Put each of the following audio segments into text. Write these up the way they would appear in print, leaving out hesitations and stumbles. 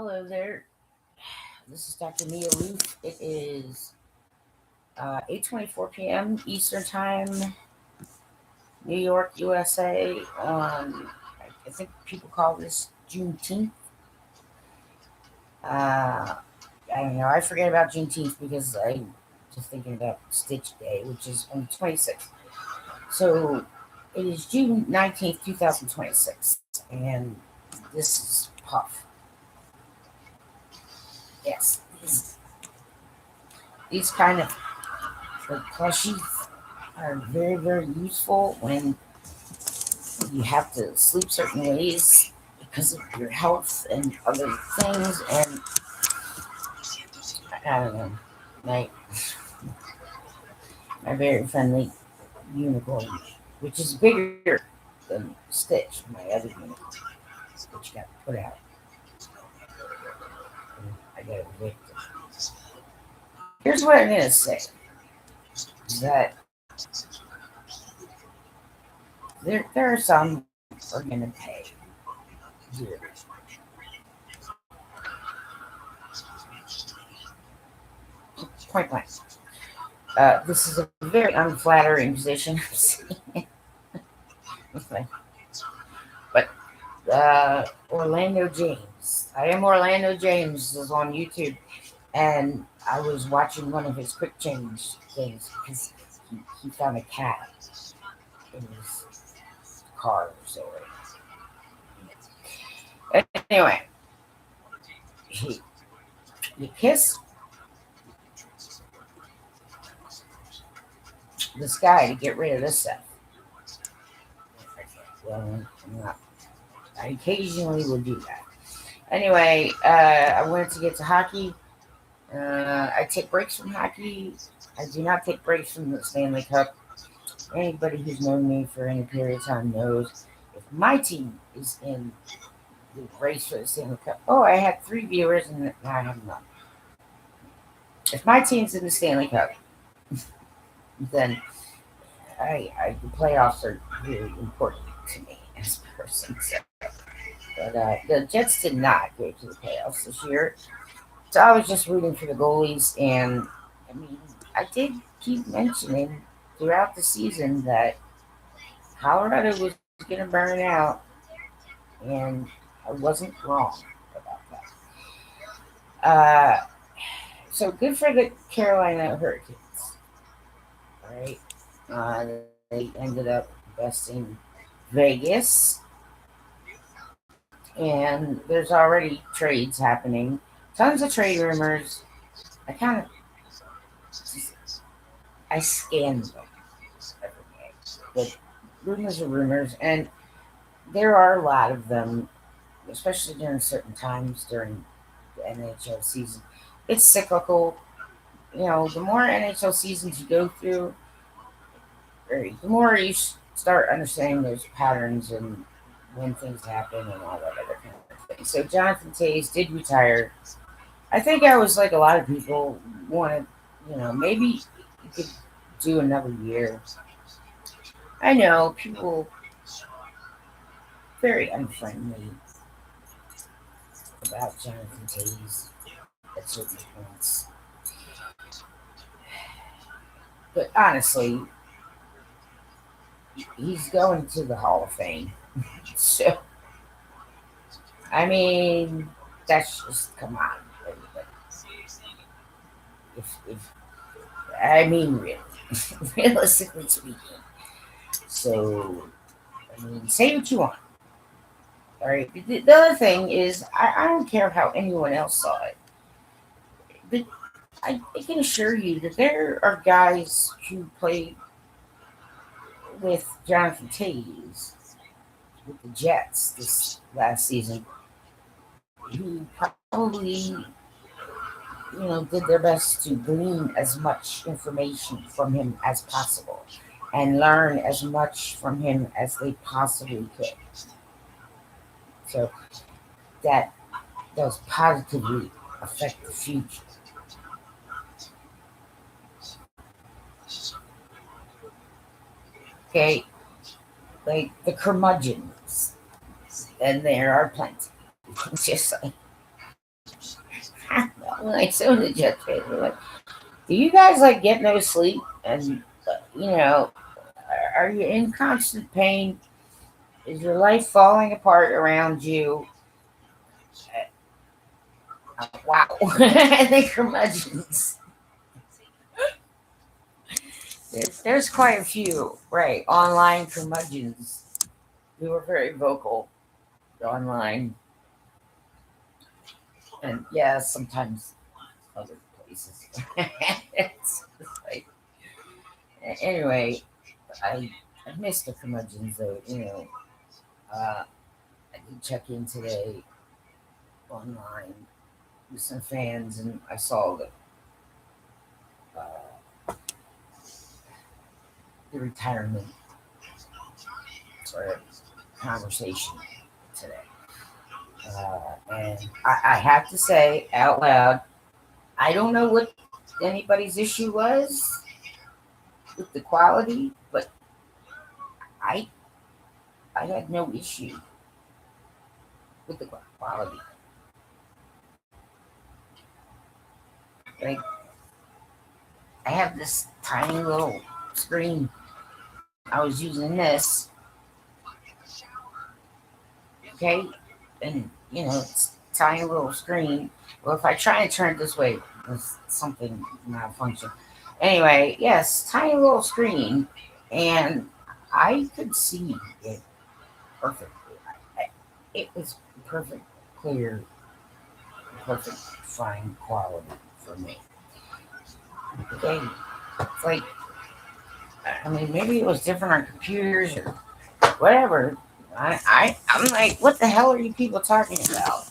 Hello there. This is Dr. Mia Roof. It is 8:24 p.m. Eastern Time, New York, USA. I think people call this Juneteenth. Uh, I don't know. I forget about Juneteenth because I'm just thinking about Stitch Day, which is on the 26th. So it is June 19th, 2026, and this is Puff. Yes, these kind of like plushies are very, very useful when you have to sleep certain ways because of your health and other things. And I don't know, my my very friendly unicorn, which is bigger than Stitch, my other unicorn, which got put out. And I got evicted. Here's what I'm gonna say: that there are some are gonna pay dearly. Point blank. This is a very unflattering position. But Orlando James. I am Orlando James is on YouTube, and I was watching one of his quick change things because he found a cat in his car or so. Anyway, he, you kiss this guy to get rid of this stuff. Well, I'm not. I occasionally will do that. Anyway, I wanted to get to hockey. I take breaks from hockey. I do not take breaks from the Stanley Cup. Anybody who's known me for any period of time knows if my team is in the race for the Stanley Cup. Oh, I had 3 viewers and now I have none. If my team's in the Stanley Cup, then the playoffs are really important to me as a person. So. But the Jets did not go to the playoffs this year. So I was just rooting for the goalies. And I mean, I did keep mentioning throughout the season that Colorado was going to burn out. And I wasn't wrong about that. So good for the Carolina Hurricanes. All right. They ended up besting Vegas. And there's already trades happening. Tons of trade rumors. I kind of I scan them every day. But rumors are rumors, and there are a lot of them, especially during certain times during the NHL season. It's cyclical. The more NHL seasons you go through, or the more you start understanding those patterns and when things happen and all that other kind of thing. So Jonathan Toews did retire. I think I was like a lot of people wanted, maybe you could do another year. I know people very unfriendly about Jonathan Toews at certain points. But honestly, he's going to the Hall of Fame. So, I mean, that's just, come on, everybody. If I mean, really, realistically speaking. So, I mean, say what you want. All right. The other thing is, I don't care how anyone else saw it, but I can assure you that there are guys who played with Jonathan Toews with the Jets this last season who probably, did their best to glean as much information from him as possible and learn as much from him as they possibly could. So that does positively affect the future. Okay, like the curmudgeons, and there are plenty. Just like Like some of the Jets fans were like, "Do you guys like get no sleep? And are you in constant pain? Is your life falling apart around you?" Wow, they curmudgeons. There's quite a few, right? Online curmudgeons who are very vocal online, and yeah, sometimes other places. It's like, anyway, I missed the curmudgeons though. I did check in today online with some fans, and I saw the retirement sort of conversation today. And I have to say out loud, I don't know what anybody's issue was with the quality, but I I had no issue with the quality. Like, I have this tiny little screen. I was using this, okay, and it's a tiny little screen. Well, if I try and turn it this way, there's something malfunction. Anyway, yes, tiny little screen, and I could see it perfectly. It was perfect, clear, perfect, fine quality for me. Okay, it's like, I mean, maybe it was different on computers or whatever. I'm like, what the hell are you people talking about?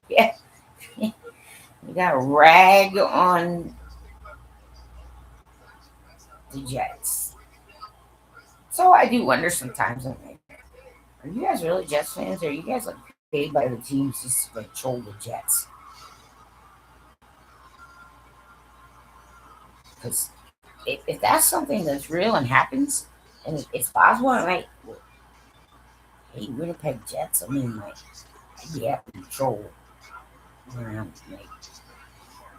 Yeah, you got a rag on the Jets. So I do wonder sometimes, I'm like, are you guys really Jets fans? Or are you guys like paid by the teams just to like troll the Jets? Because if that's something that's real and happens, and it's possible, I'm like, well, hey, Winnipeg Jets, I mean, like, I'd be happy to troll around. Like,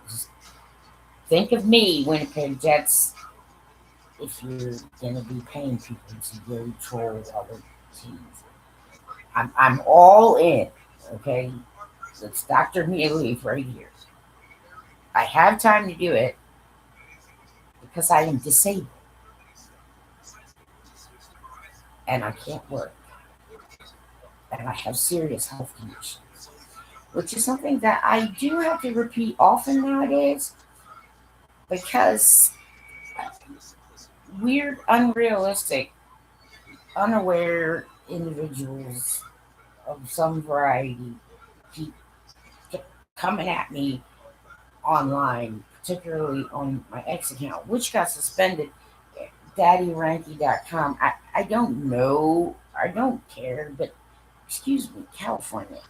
just think of me, Winnipeg Jets, if you're gonna be paying people to go troll other teams. I'm all in. Okay, it's Dr. Mia Leaf right here. I have time to do it because I am disabled and I can't work and I have serious health conditions, which is something that I do have to repeat often nowadays because weird, unrealistic, unaware individuals of some variety keep coming at me online, particularly on my ex account, which got suspended. DaddyRanky.com. I don't know. I don't care, but excuse me, California.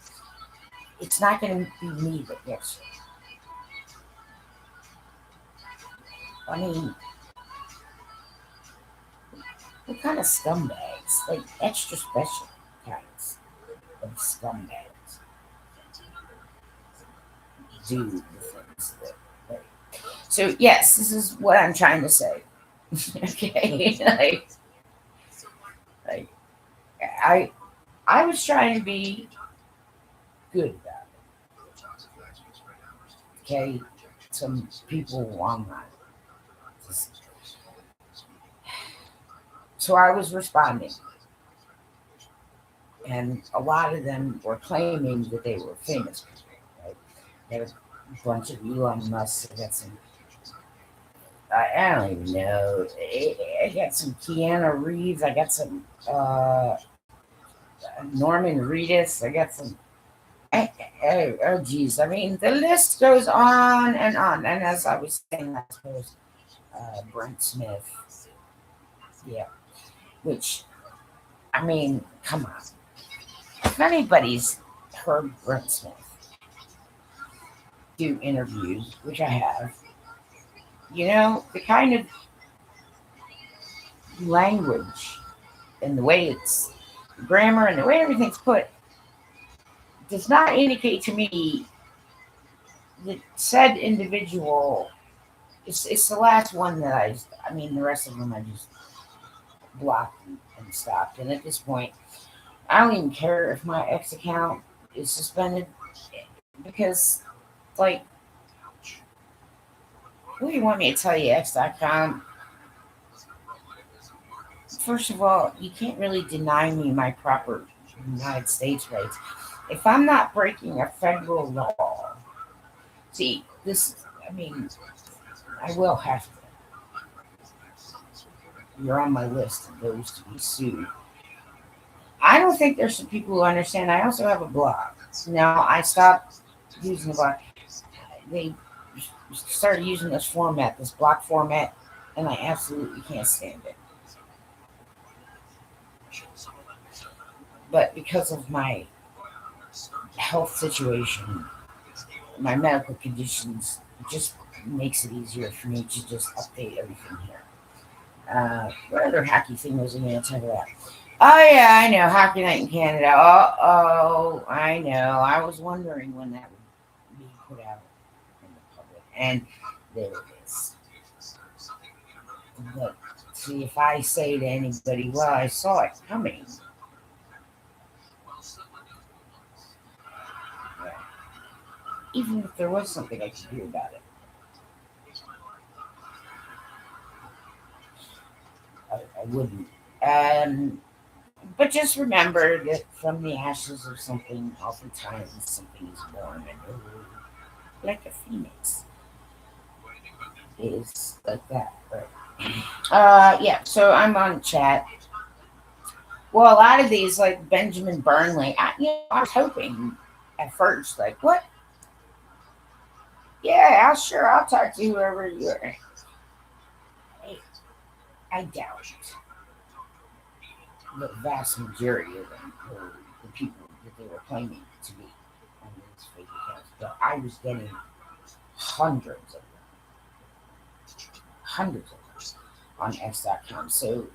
It's not going to be me that gets it. I mean, what kind of scumbags? Like extra special kinds of scumbags do the things that. So yes, this is what I'm trying to say. Okay, like I I was trying to be good about it. Okay, some people online. So I was responding, and a lot of them were claiming that they were famous people. Right? There was a bunch of Elon Musk. I got some. I don't even know. I got some Keanu Reeves. I got some Norman Reedus. I got some. Oh, geez. I mean, the list goes on and on. And as I was saying last post, Brent Smith. Yeah. Which, I mean, come on. If anybody's heard Brent Smith do interviews, which I have, the kind of language and the way it's grammar and the way everything's put does not indicate to me the said individual, it's the last one that I mean, the rest of them I just blocked and stopped. And at this point, I don't even care if my ex account is suspended because, like, what do you want me to tell you, X.com? First of all, you can't really deny me my proper United States rights. If I'm not breaking a federal law, see, I mean, I will have to. You're on my list of those to be sued. I don't think there's some people who understand. I also have a blog. Now, I stopped using the blog. They started using this format, this block format, and I absolutely can't stand it. But because of my health situation, my medical conditions, it just makes it easier for me to just update everything here. What other hockey thing was I going to talk about? Oh yeah, I know Hockey Night in Canada. Oh, I know. I was wondering when that would be put out in the public, and there it is. But see, if I say to anybody, "Well, I saw it coming," yeah, even if there was something I could do about it, I wouldn't. Um, but just remember that from the ashes of something, oftentimes something is born, and like a phoenix is like that. Right? Yeah. So I'm on chat. Well, a lot of these, like Benjamin Burnley, I was hoping at first, like, what? Yeah, I'll talk to whoever you're. I doubt the vast majority of them were the people that they were claiming to be on these fake accounts. But I was getting hundreds of them, hundreds of them on X.com. So,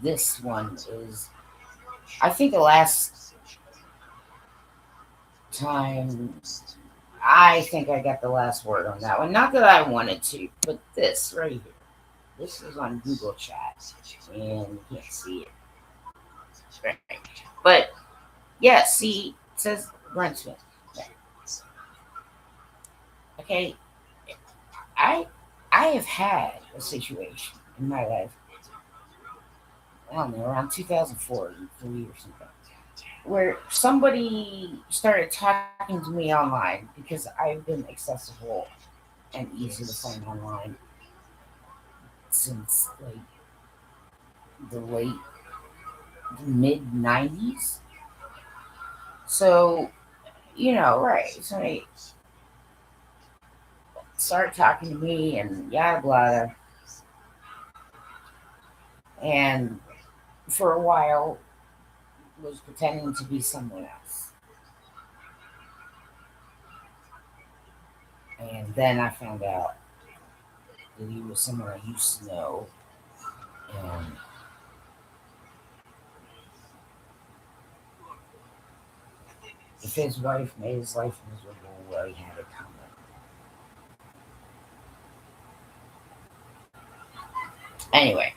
this one is, I think the last time, I think I got the last word on that one. Not that I wanted to, but this right here. This is on Google Chat, and you can't see it. Right. But yeah, see, it says Brunswick. Okay, I I have had a situation in my life. I don't know, around 2004, 3 or something, where somebody started talking to me online because I've been accessible and easy to find online since like the late mid 90s. So, right. So they started talking to me and yada blah. And for a while was pretending to be someone else. And then I found out that he was someone I used to know. And if his wife made his life miserable, well, he had it coming. Anyway,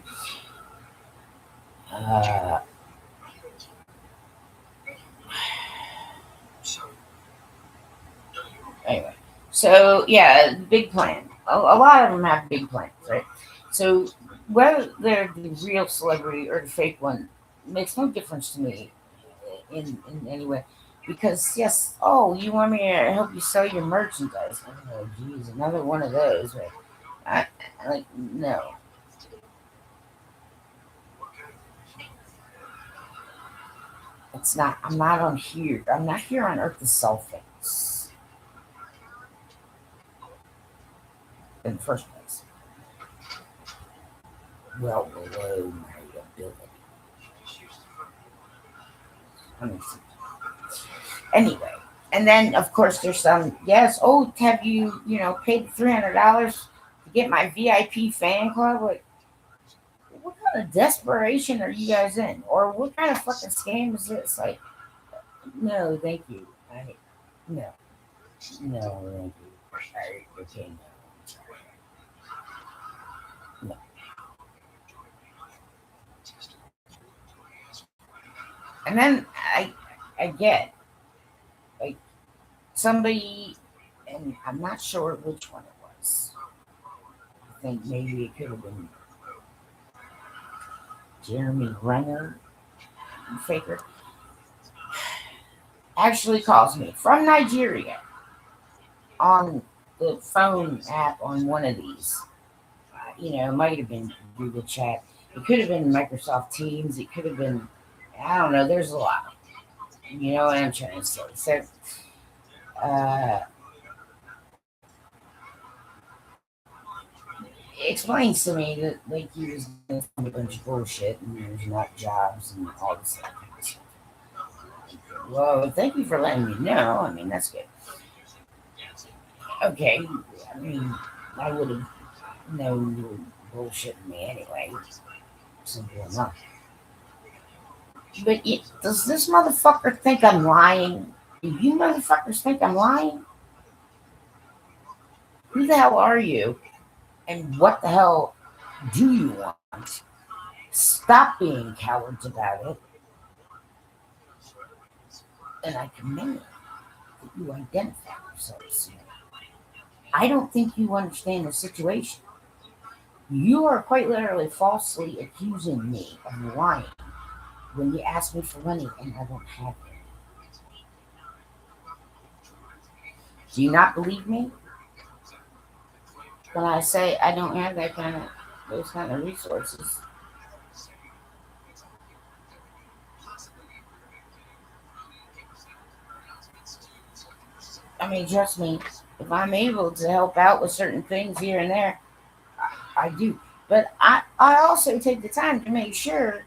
uh, anyway, so yeah, big plan. A lot of them have big plans, right? So whether they're the real celebrity or the fake one makes no difference to me in any way. Because yes, oh, you want me to help you sell your merchandise? Oh, geez, another one of those. Right? Like no, it's not. I'm not on here. I'm not here on Earth to sell things in the first place. Well below my ability. I mean, anyway, and then of course there's some. Yes. Oh, have you paid $300 to get my VIP fan club? Like, what kind of desperation are you guys in, or what kind of fucking scam is this? Like, no, thank you. No. No, thank you. Okay, no. No. And then I get like somebody, and I'm not sure which one it was. I think maybe it could have been Jeremy Renner, Faker, actually calls me from Nigeria on the phone app on one of these. It might have been Google Chat. It could have been Microsoft Teams. It could have been, I don't know. There's a lot. You know what I'm trying to say. So, uh, it explains to me that like he was doing a bunch of bullshit and there's not jobs and all this stuff. Well, thank you for letting me know. I mean, that's good. Okay. I mean, I would have known you were bullshitting me anyway. Simple enough. But does this motherfucker think I'm lying? Do you motherfuckers think I'm lying? Who the hell are you? And what the hell do you want? Stop being cowards about it. And I commend that you identify yourselves. I don't think you understand the situation. You are quite literally falsely accusing me of lying when you ask me for money and I don't have it. Do you not believe me when I say I don't have those kind of resources? I mean, trust me, if I'm able to help out with certain things here and there, I do. But I also take the time to make sure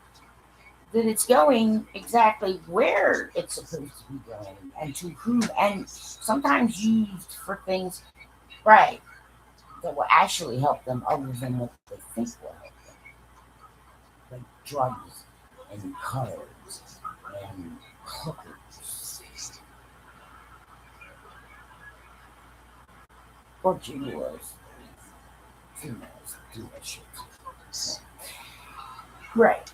that it's going exactly where it's supposed to be going and to who, and sometimes used for things, right, that will actually help them other than what they think will help them, like drugs and colors and hookers or gigolos. Females do that shit. Right.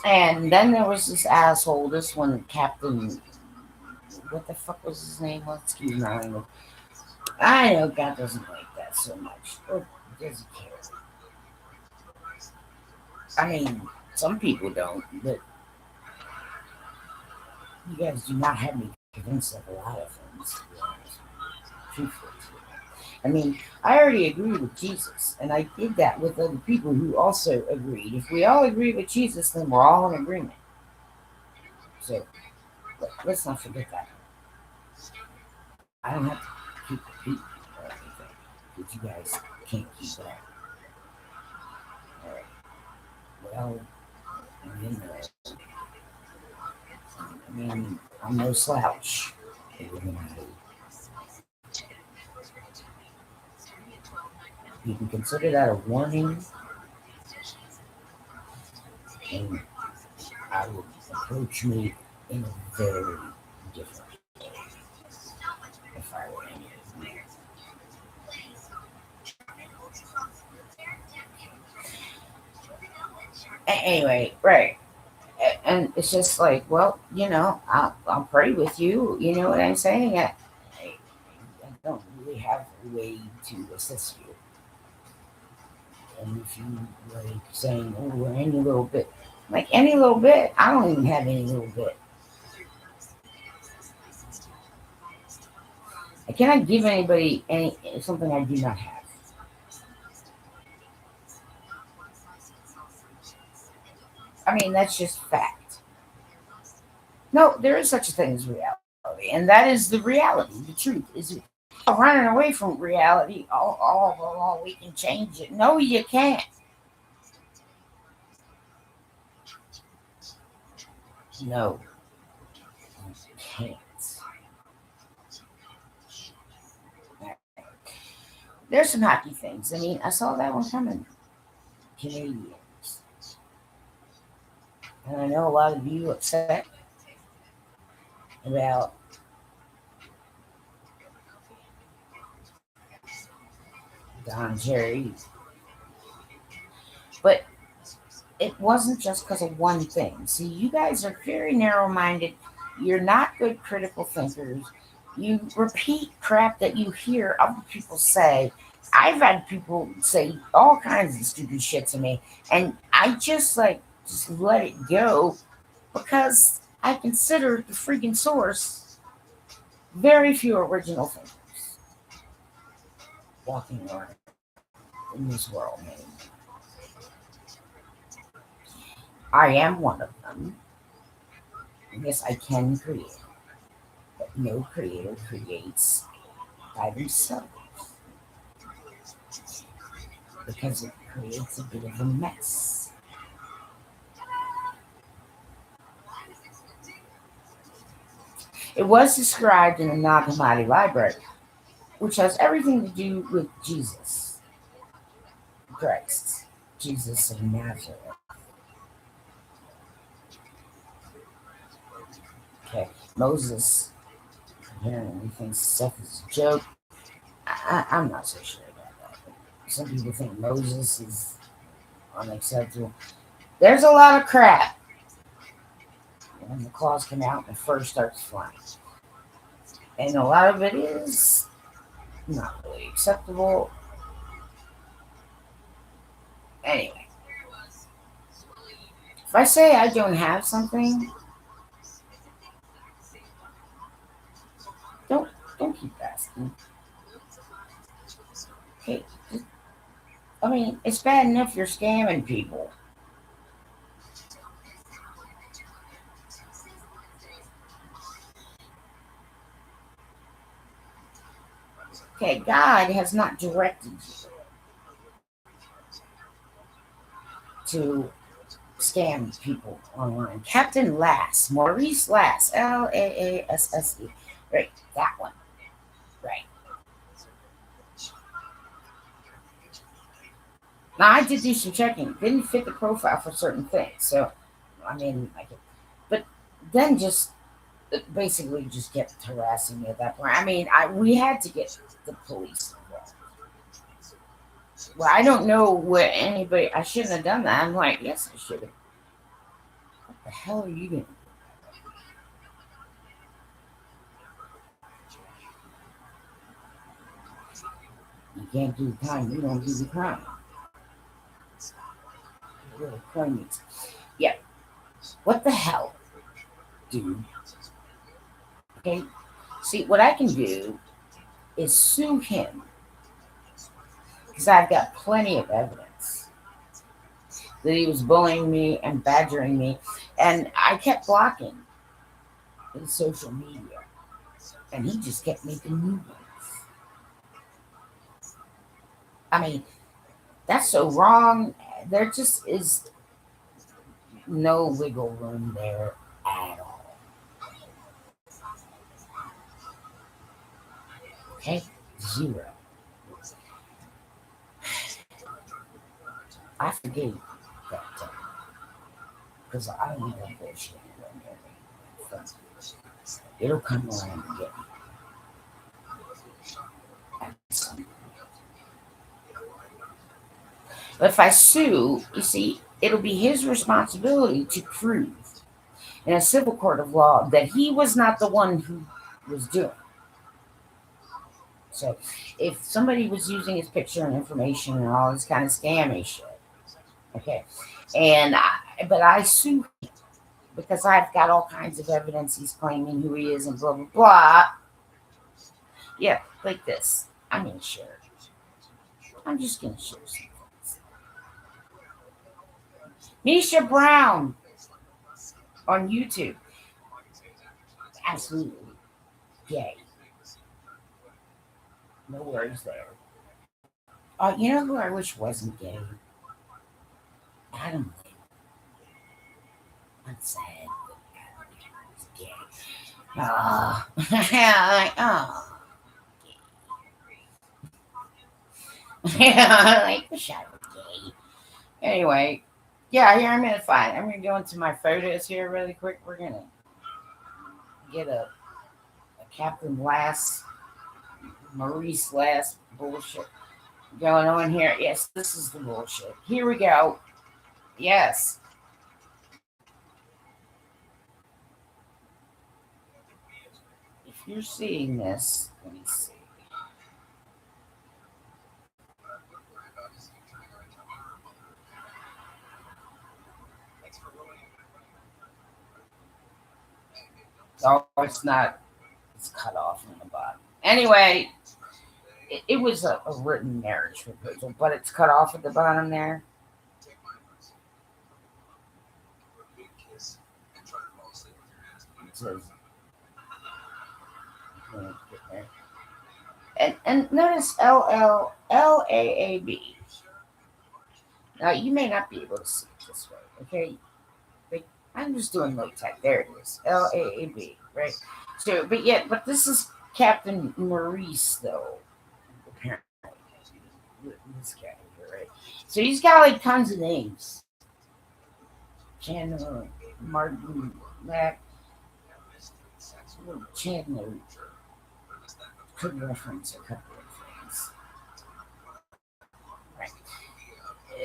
And then there was this asshole, this one, Captain. What the fuck was his name? Excuse my language. I know God doesn't like that so much. Or does he care? I mean, some people don't, but you guys do not have me convinced of a lot of things, to be honest. Truthfully. I mean, I already agree with Jesus, and I did that with other people who also agreed. If we all agree with Jesus, then we're all in agreement. So let's not forget that. I don't have to keep repeating or anything, but you guys can't keep that. All right. Well, I mean, I'm no slouch. You can consider that a warning, and I would approach me in a very different way if I were in you. Anyway, right. And it's just like, well, I'll pray with you. You know what I'm saying? I don't really have a way to assist you. And if you like saying, oh, any little bit, like any little bit, I don't even have any little bit. I cannot give anybody something I do not have. I mean, that's just fact. No, there is such a thing as reality, and that is the reality. The truth is running away from reality. Oh, we can change it. No, you can't. No, you can't. There's some happy things. I mean, I saw that one coming. Canadians. And I know a lot of you upset about Don Cherry. But it wasn't just because of one thing. See, you guys are very narrow minded. You're not good critical thinkers. You repeat crap that you hear other people say. I've had people say all kinds of stupid shit to me, and I just let it go because I consider the freaking source very few original thinkers walking around in this world. Man. I am one of them. Yes, I can create, but no creator creates by themselves because it creates a bit of a mess. It was described in the Nag Hammadi Library, which has everything to do with Jesus Christ, Jesus of Nazareth. Okay, Moses apparently thinks Seth is a joke. I'm not so sure about that. Some people think Moses is unacceptable. There's a lot of crap when the claws come out and the fur starts flying. And a lot of it is not really acceptable. Anyway, if I say I don't have something, don't don't keep asking. Okay, I mean it's bad enough you're scamming people. Okay, God has not directed you to scam people online. Captain Lass, Maurice Lass, Laasse. Right, that one. Right. Now I did do some checking. Didn't fit the profile for certain things. So I mean I could, but then just basically just kept harassing me at that point. I mean, we had to get the police involved. Well, I don't know what anybody. I shouldn't have done that. I'm like, yes, I should have. What the hell are you doing? You can't do the time. You don't do the crime. Little cronies. Yeah. What the hell, dude? Okay. See, what I can do is sue him because I've got plenty of evidence that he was bullying me and badgering me, and I kept blocking his social media, and he just kept making new ones. I mean, that's so wrong. There just is no wiggle room there at all. Okay? Zero. I forgave that time because I don't need that bullshit anymore. It'll come around and get me. But if I sue, you see, it'll be his responsibility to prove in a civil court of law that he was not the one who was doing it. So if somebody was using his picture and information and all this kind of scammy shit, okay, but I sue him because I've got all kinds of evidence he's claiming who he is and blah blah blah. Yeah, like this. I'm gonna share. I'm just gonna share some things. Misha Brown on YouTube, absolutely gay. No worries there. You know who I wish wasn't gay? Adam. I'm sad. Adam was gay. Oh, like, oh. Yeah, like, wish I was gay. Anyway, yeah, here I'm gonna find. I'm gonna go into my photos here really quick. We're gonna get a Captain Lass, Maurice Lass bullshit. going on here. Yes, this is the bullshit. Here we go. Yes. If you're seeing this, let me see. Oh, it's not. It's cut off on the bottom. Anyway, it was a written marriage proposal, but it's cut off at the bottom there. It says, and notice LLLAAB. Now you may not be able to see it this way, okay? But I'm just doing low tech. There it is, LAAB, right? So, but this is Captain Maurice though. Apparently, this guy here, right? So he's got like tons of names. Chandler, Martin, Mac, Chandler could reference a couple of things, right?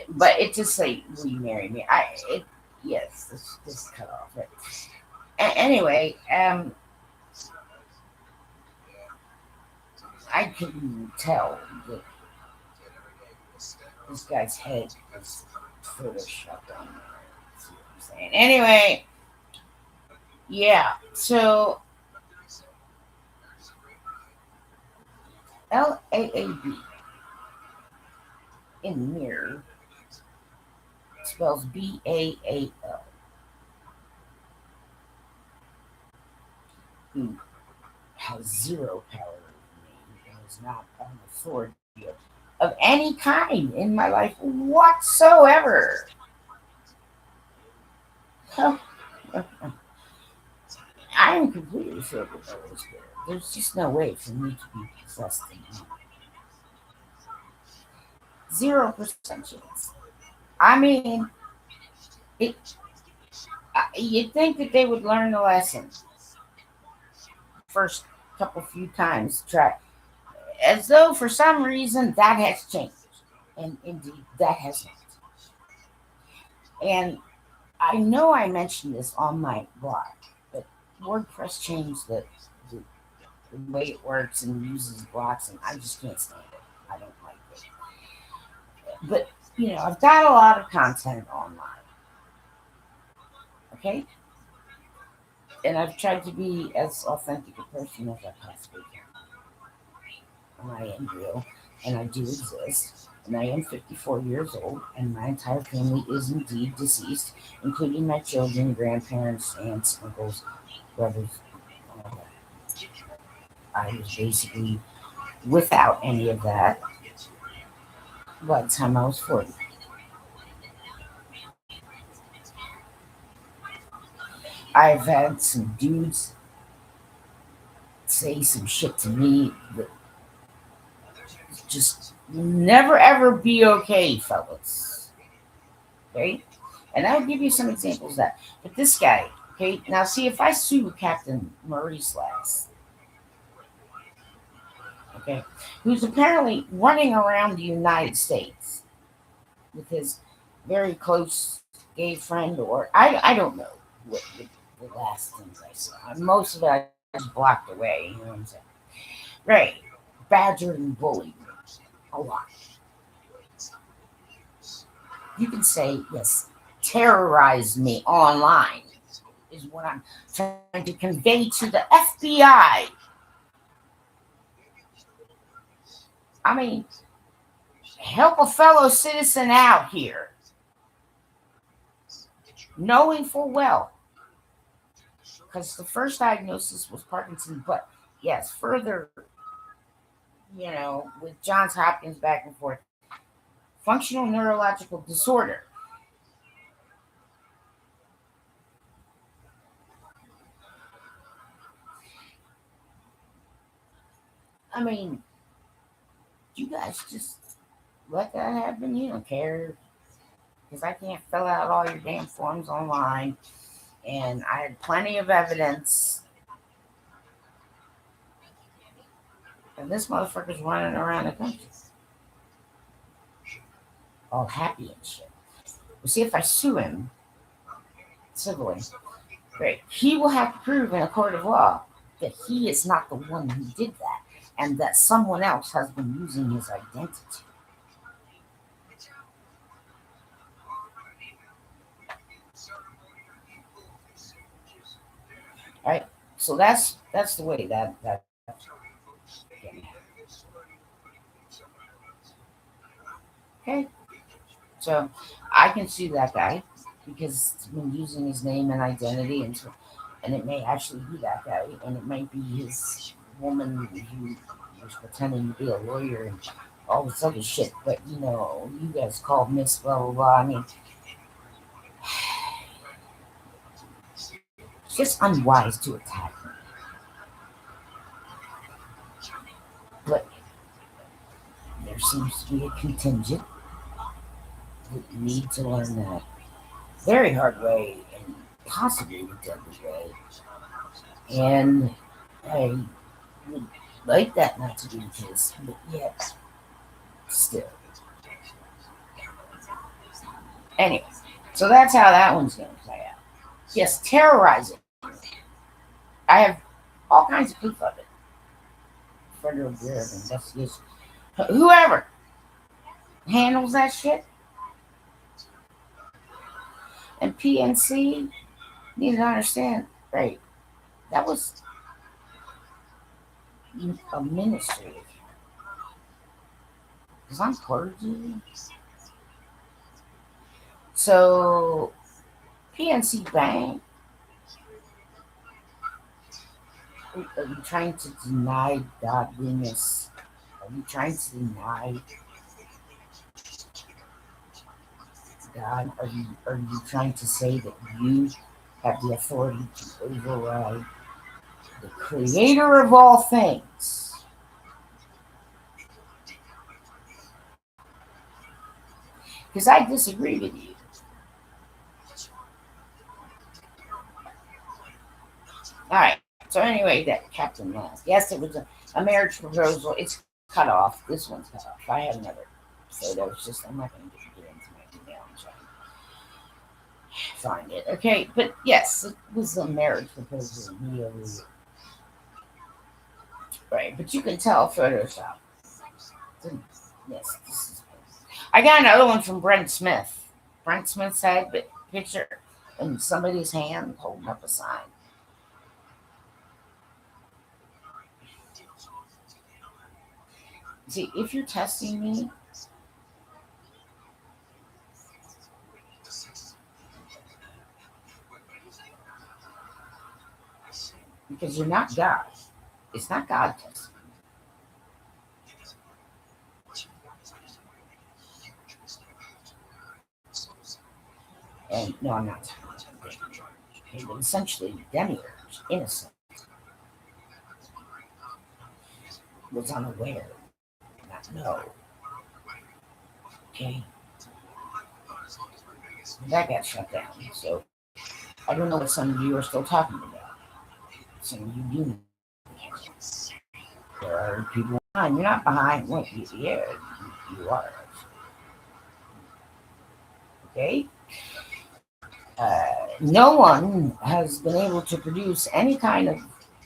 But it just say, "Will you marry me?" Yes, this cut off. Right? Anyway, I can tell that this guy's head is photoshopped on there. See what I'm saying? Anyway, yeah. So LAAB in mirror spells BAAL. Who has zero power over me and is not an authority of any kind in my life whatsoever. I am completely filled with the Holy Spirit. There's just no way for me to be possessed anymore. 0% chance. I mean, it. You'd think that they would learn the lesson first couple few times. Try as though for some reason that has changed, and indeed that has not. And I know I mentioned this on my blog, but WordPress changed the way it works and uses blocks, and I just can't stand it. I don't like it. But I've got a lot of content online. Okay, and I've tried to be as authentic a person as I possibly can. And I am real, and I do exist. And I am 54 years old, and my entire family is indeed deceased, including my children, grandparents, aunts, uncles, brothers, all that. I was basically without any of that by the time I was 40. I've had some dudes say some shit to me that just never ever be okay, fellas. Okay? And I'll give you some examples of that. But this guy, okay, now see if I sue Captain Maurice last, okay, who's apparently running around the United States with his very close gay friend, or I don't know what the last things I saw. Most of it I just blocked away, you know what I'm saying? Right. Badgered and bullied a lot. You can say, yes, terrorize me online is what I'm trying to convey to the FBI. I mean, help a fellow citizen out here, knowing full well, because the first diagnosis was Parkinson's, but yes, further, with Johns Hopkins back and forth, functional neurological disorder. I mean, you guys just let that happen. You don't care because I can't fill out all your damn forms online, and I had plenty of evidence. And this motherfucker's running around the country. all happy and shit. Well, see, if I sue him civilly, great, he will have to prove in a court of law that he is not the one who did that and that someone else has been using his identity. Right? So that's the way that okay. So I can sue that guy because he's been using his name and identity, and it may actually be that guy, and it might be his woman who was pretending to be a lawyer and all this other shit. But you guys called Miss blah blah blah. I mean, it's just unwise to attack me. But there seems to be a contingent that need to learn that very hard way and possibly the deadly way. And I would like that not to be the case, but yet still. Anyway, so that's how that one's going to play out. Yes, terrorizing. I have all kinds of proof of it. Federal Bureau of Investigation. Whoever handles that shit and PNC need to understand, right? That was a ministry. Because I'm clergy. So, PNC Bank, are you trying to deny godliness? Are you trying to deny God? Are you trying to say that you have the authority to override the creator of all things? Because I disagree with you. All right. So anyway, that Captain Last. Yes, it was a marriage proposal. It's cut off. This one's cut off. I have another photo. It's just I'm not going to get into my email and try and find it. Okay, but yes, it was a marriage proposal. Right, but you can tell Photoshop. Yes, this is. I got another one from Brent Smith. Brent Smith had a picture in somebody's hand holding up a sign. See, if you're testing me, because you're not God, it's not God testing. And no, I'm not. Okay, but essentially, demiurge, innocent, was unaware, not know. Okay, that got shut down. So I don't know what some of you are still talking about. Some of you do. There are people behind. You're not behind. Well, yeah, you are. Okay. No one has been able to produce any kind of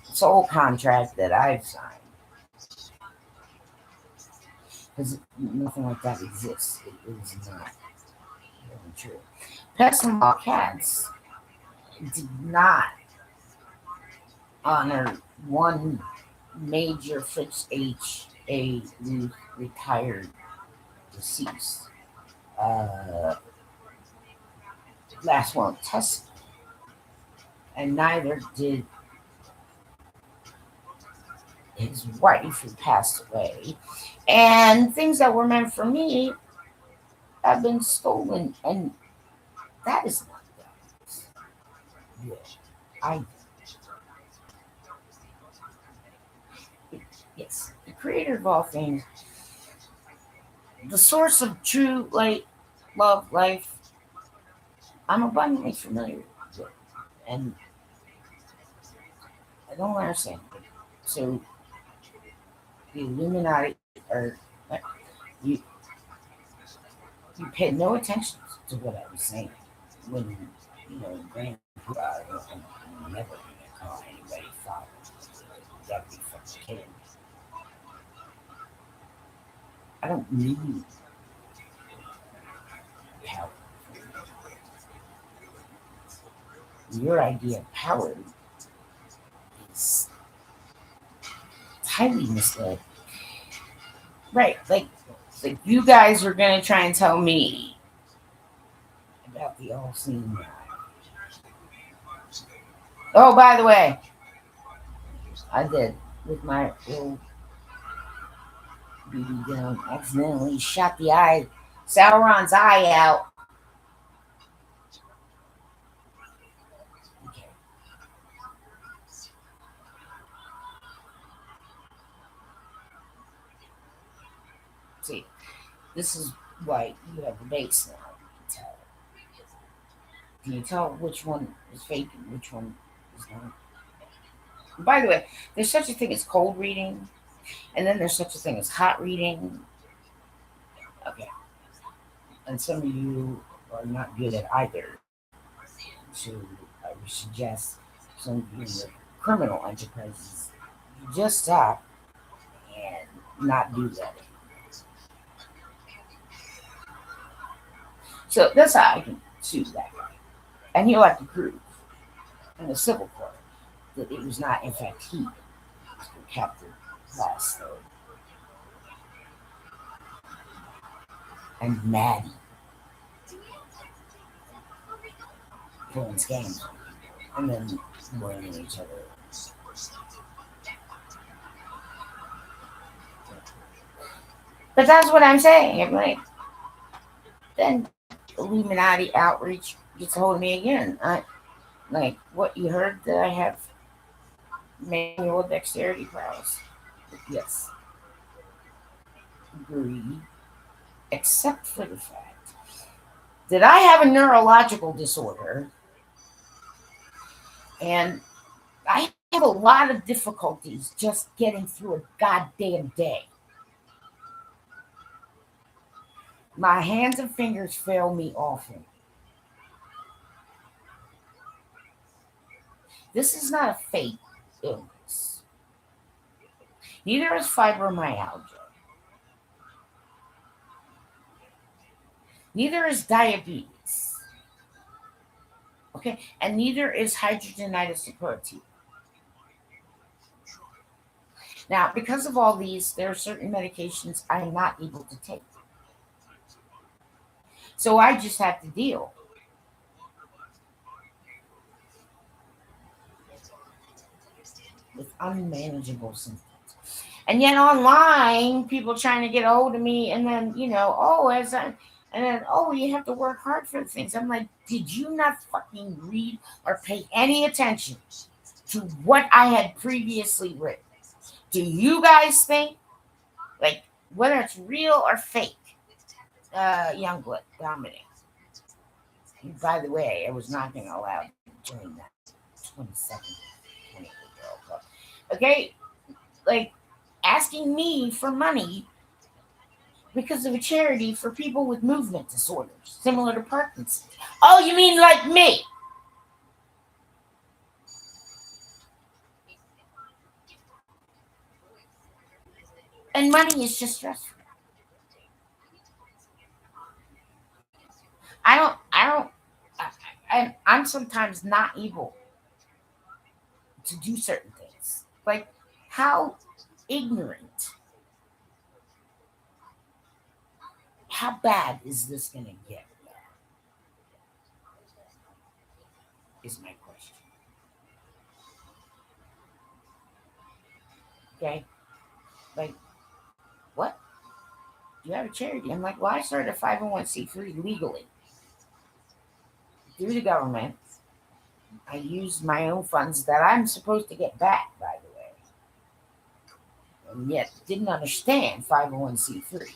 soul contract that I've signed because nothing like that exists. It is not really true. Pets and Cats did not honor one major Fritz H.A. retired deceased. Uh, last one, Test, and neither did his wife who passed away. And things that were meant for me have been stolen, and that is not good. I Yes, the creator of all things, the source of true light, love, life. I'm abundantly familiar with, and I don't understand. So the Illuminati are you You paid no attention to what I was saying when, Grandpa never gonna call anybody father. That'd be fucking kidding me. I don't need power. Your idea of power is highly misled. Right, like you guys are gonna try and tell me about the all-seeing eye. Oh, by the way, I did with my old BB gun accidentally shot the eye, Sauron's eye out. Okay. See, this is why you have the base now. You can tell. Can you tell which one is fake and which one is not? By the way, there's such a thing as cold reading, and then there's such a thing as hot reading. Okay. And some of you are not good at either. So I would suggest some of you in the criminal enterprises, you just stop and not do that. So that's how I can sue that guy. And he'll have to prove in the civil court that it was not, in fact, he who captured last third. And Maddie pulling scams and then blaming each other. But that's what I'm saying. I'm like, then Illuminati outreach gets a hold of me again. Like, what, you heard that I have manual dexterity prowess? Yes. Agree. Except for the fact that I have a neurological disorder and I have a lot of difficulties just getting through a goddamn day. My hands and fingers fail me often. This is not a fake illness. Neither is fibromyalgia. Neither is diabetes. Okay, and neither is hidradenitis suppurativa. Now, because of all these, there are certain medications I'm not able to take. So I just have to deal with unmanageable symptoms. And yet online, people trying to get a hold of me, and then you have to work hard for things. I'm like, did you not fucking read or pay any attention to what I had previously written? Do you guys think, like, whether it's real or fake, Youngblood Dominic? By the way, I was not going to allow you to join that 27, 28-year-old club. Okay, like asking me for money because of a charity for people with movement disorders, similar to Parkinson's. Oh, you mean like me? And money is just stressful. I'm sometimes not able to do certain things. Like, how ignorant, how bad is this going to get? Is my question. Okay? Like, what? You have a charity? I'm like, well, I started a 501c3 legally through the government. I used my own funds that I'm supposed to get back, by the way, and yet didn't understand 501c3.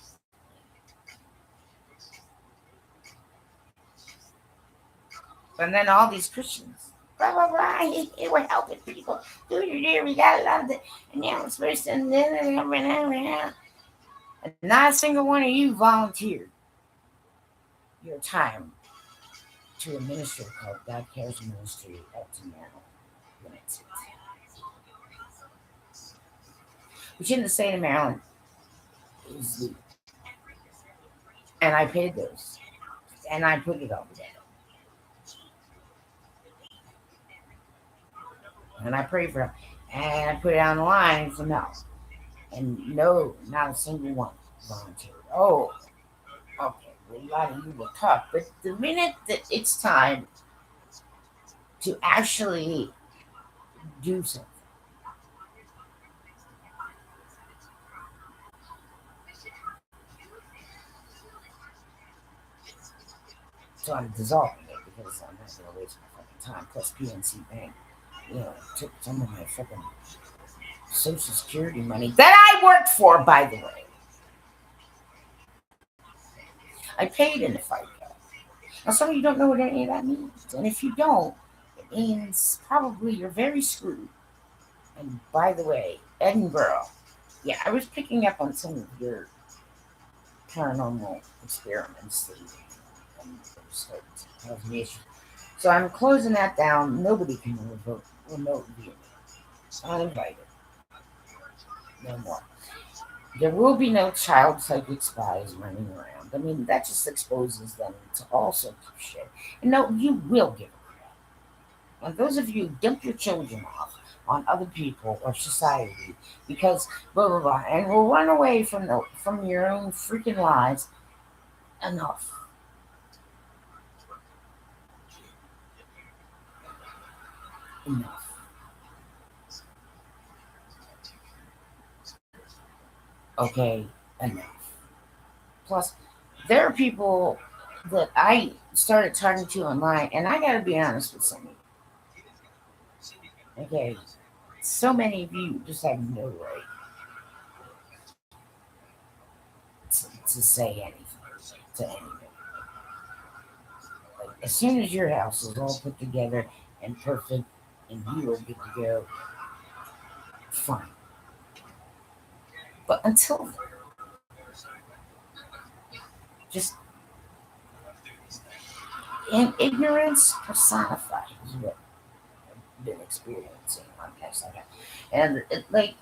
And then all these Christians, blah, blah, blah, we're helping people. We got a lot of it. And now it's supposed to, and not a single one of you volunteered. your time to a minister called God Cares Ministry up to now, limited, which in the state of Maryland is legal. And I paid those, and I put it all together, and I prayed for them, and I put it on the line for no, and no, not a single one volunteered. Oh, okay, well, a lot of you will talk, but the minute that it's time to actually do something, so I'm dissolving it because I'm not going to waste my fucking time. Plus, PNC Bank, took some of my fucking Social Security money that I worked for, by the way. I paid in the fight. Now, some of you don't know what any of that means. And if you don't, it means probably you're very screwed. And by the way, Edinburgh, yeah, I was picking up on some of your paranormal experiments that you and those me issues. So I'm closing that down. Nobody can remote view me. Uninvited. No more. There will be no child psychic spies running around. I mean, that just exposes them to all sorts of shit. And no, you will give a crap. And those of you who dump your children off on other people or society because blah blah blah, and will run away from your own freaking lives. Enough. Enough. Okay, enough. Plus, there are people that I started talking to online, and I gotta be honest with some of you. Okay, so many of you just have no right to say anything to anybody. Like, as soon as your house is all put together and perfect and you are good to go, fine. But until then, just in ignorance personified is what I've been experiencing on past like that. And like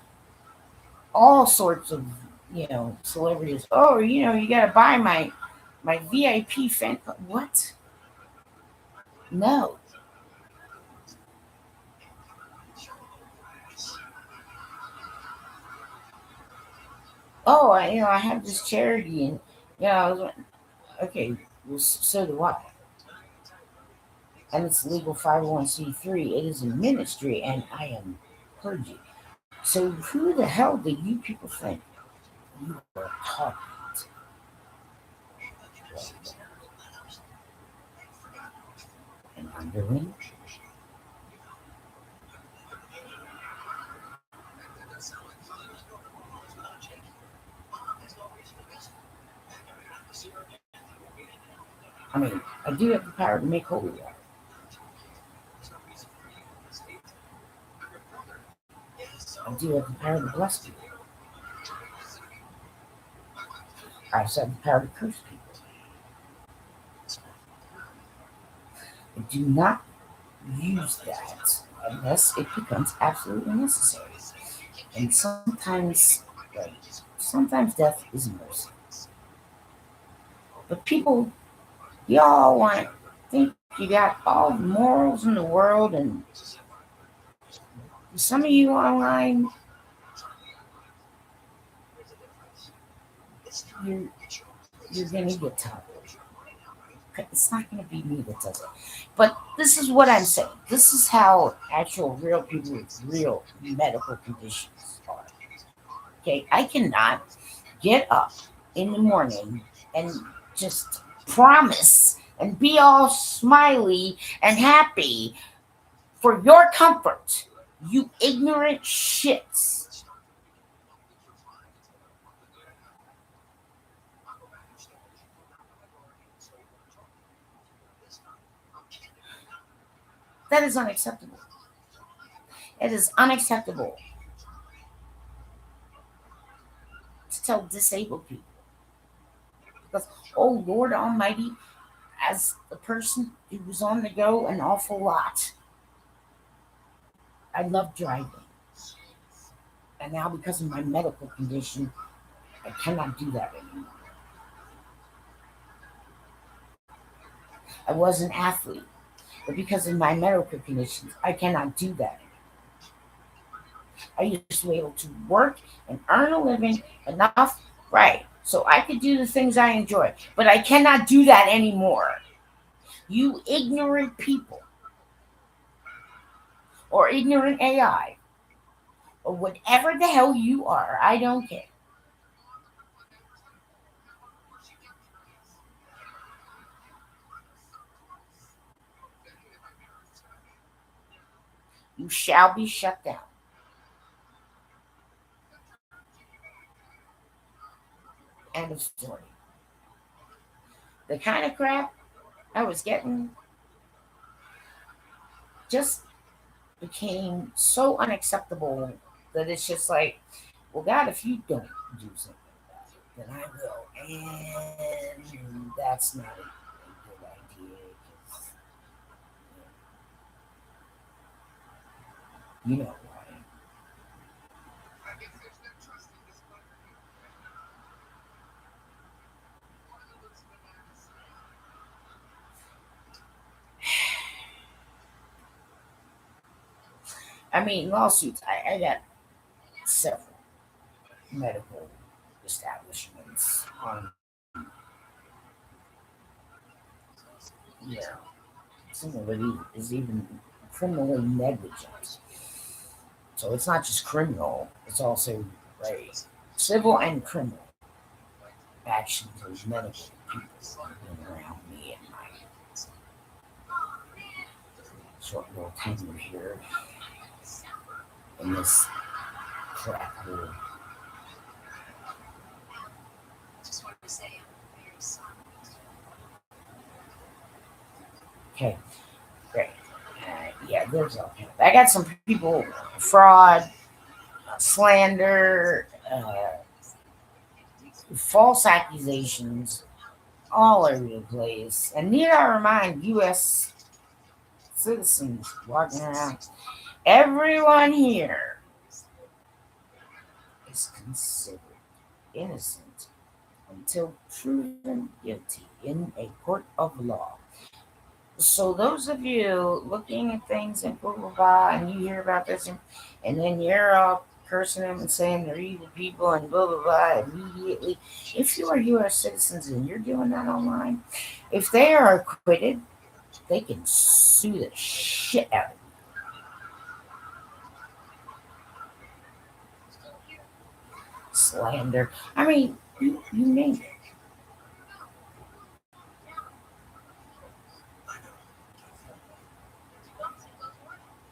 all sorts of celebrities. Oh, you gotta buy my VIP fan club. What? No. Oh, I have this charity, and I was like, okay, well, so do I. And it's legal 501c3. It is a ministry, and I am clergy. So who the hell do you people think you are talking to? An underling? I mean, I do have the power to make holy water. I do have the power to bless people. I also have the power to curse people. I do not use that unless it becomes absolutely necessary. And sometimes, like, sometimes death is mercy. But people, y'all want to think you got all the morals in the world, and some of you online, you're, you're going to get toppled. It's not going to be me that does it. But this is what I'm saying. This is how actual real people with real medical conditions are. Okay, I cannot get up in the morning and just promise and be all smiley and happy for your comfort, you ignorant shits. That is unacceptable. It is unacceptable to tell disabled people because, oh Lord Almighty, as a person who was on the go an awful lot, I love driving. And now, because of my medical condition, I cannot do that anymore. I was an athlete, but because of my medical conditions, I cannot do that anymore. I used to be able to work and earn a living enough, right, so I could do the things I enjoy, but I cannot do that anymore. You ignorant people, or ignorant AI, or whatever the hell you are, I don't care. You shall be shut down. End of story. The kind of crap I was getting just became so unacceptable that it's just like, well, God, if you don't do something about it, then I will. And that's not a good idea because you know why. I mean, lawsuits, I got several medical establishments on, you know, some of it is even criminally negligent. So it's not just criminal, it's also right, civil and criminal actions of medical people around me and my short little tenure here in this crap hole. Okay, great. Yeah, there's all kind of. I got some people fraud, slander, false accusations all over the place, and need I remind U.S. citizens walking around, everyone here is considered innocent until proven guilty in a court of law. So those of you looking at things and blah blah blah, and you hear about this, and then you're all cursing them and saying they're evil people and blah blah blah immediately. If you are U.S. citizens and you're doing that online, if they are acquitted, they can sue the shit out of you. Slander. I mean, you name it.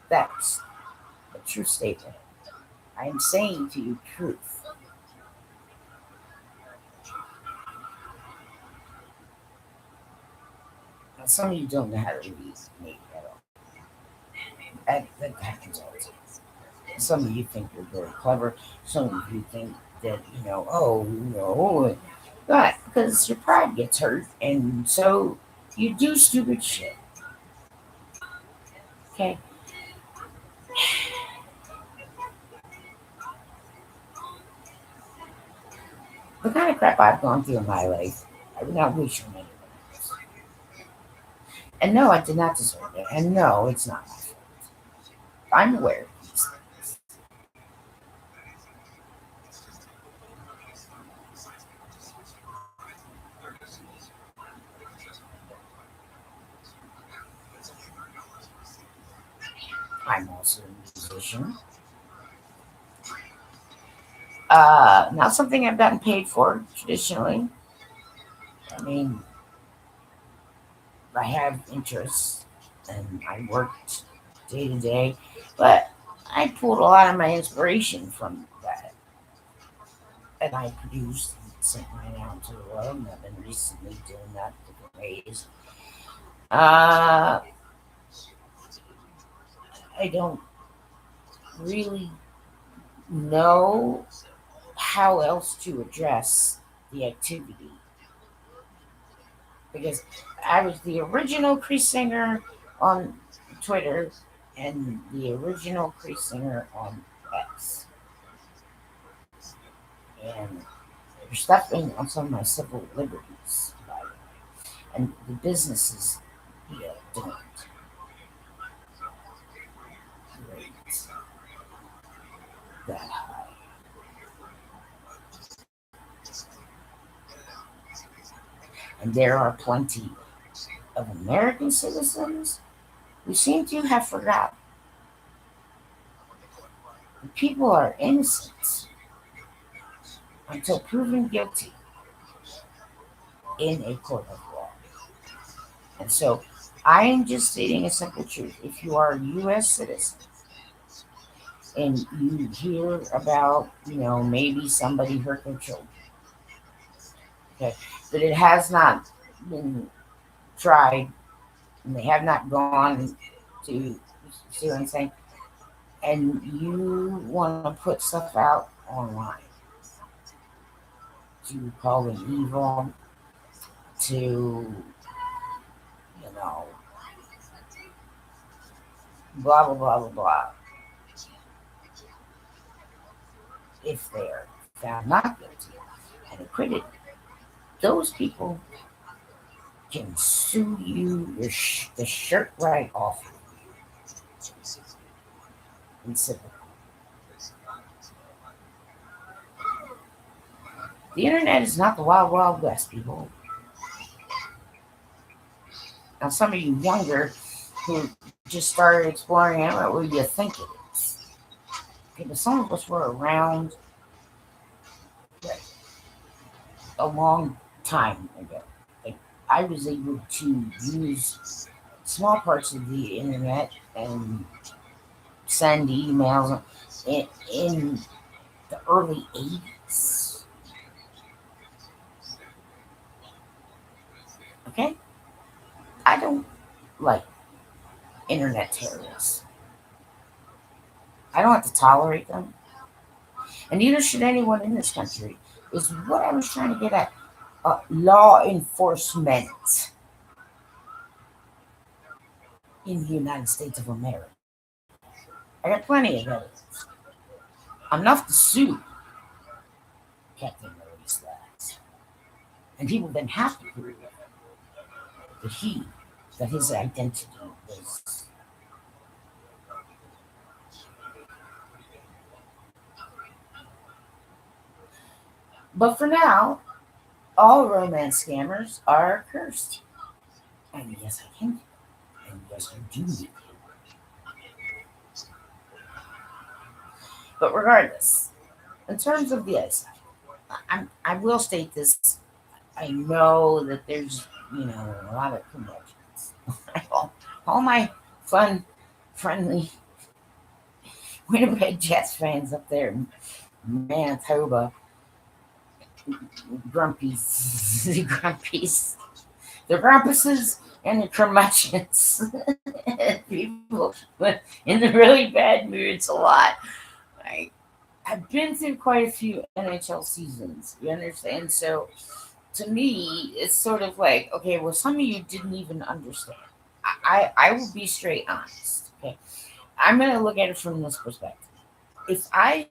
That's a true statement. I am saying to you truth. Now, some of you don't know how to read maybe at all. That happens all the time. Some of you think you're very clever. Some of you think that, oh, but because your pride gets hurt, and so you do stupid shit. Okay? The kind of crap I've gone through in my life, I would not wish on anyone else. And no, I did not deserve it. And no, it's not my fault. I'm aware of these things. I'm also a musician. Not something I've gotten paid for traditionally. I mean, I have interests and I worked day to day, but I pulled a lot of my inspiration from that, and I produced and sent mine out to the world. And I've been recently doing that different ways. Uh, I don't really know how else to address the activity because I was the original Creasesinger on Twitter and the original Creasesinger on X. And they're stepping on some of my civil liberties, by the way. And the businesses, don't rate that high. And there are plenty of American citizens who seem to have forgotten that people are innocent until proven guilty in a court of law. And so I am just stating a simple truth. If you are a U.S. citizen and you hear about, maybe somebody hurt their children, okay, but it has not been tried and they have not gone to, see what I'm saying? And you want to put stuff out online to call them evil, to, know, blah, blah, blah, blah, blah. If they're found not guilty and acquitted, those people can sue you the shirt right off in civil. The internet is not the wild, wild west, people. Now, some of you younger who just started exploring it, what would you think it is? Okay, but some of us were around a long time ago. Like, I was able to use small parts of the internet and send emails in the early 80s. Okay? I don't like internet terrorists. I don't have to tolerate them. And neither should anyone in this country, is what I was trying to get at. Law enforcement in the United States of America. I got plenty of evidence. Enough to sue Captain Maurice Lads. And he will then have to prove that his identity was. But for now, all romance scammers are cursed. And yes, I can. And yes, I do need him. But regardless, in terms of the eyesight, I will state this. I know that there's, a lot of promotions. all my fun, friendly Winnipeg Jets fans up there in Manitoba, grumpies, the grumpuses and the curmudgeons, people in the really bad moods a lot. I've been through quite a few NHL seasons. You understand? So to me, it's sort of like, okay, well, some of you didn't even understand. I will be straight honest. Okay, I'm going to look at it from this perspective. If I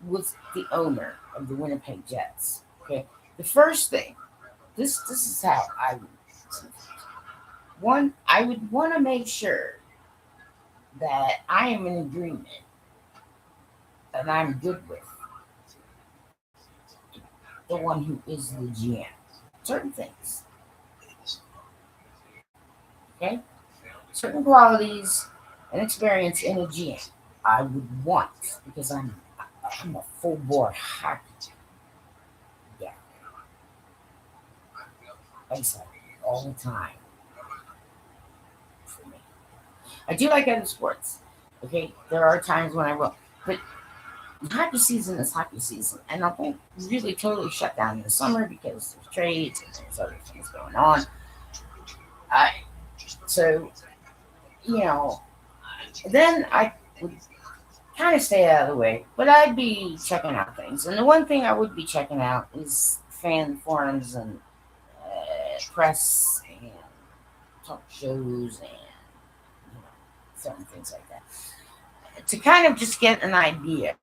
was the owner of the Winnipeg Jets, okay, the first thing, this is how I would see it. One, I would want to make sure that I am in agreement and I'm good with the one who is the GM. Certain things, okay, certain qualities and experience in a GM I would want because I'm a full bore hockey guy. Ice hockey all the time for me. I do like other sports. Okay, there are times when I will, but hockey season is hockey season, and I won't really totally shut down in the summer because there's trades and there's other things going on. I so you know then I would kind of stay out of the way, but I'd be checking out things. And the one thing I would be checking out is fan forums and press and talk shows and certain things like that, to kind of just get an idea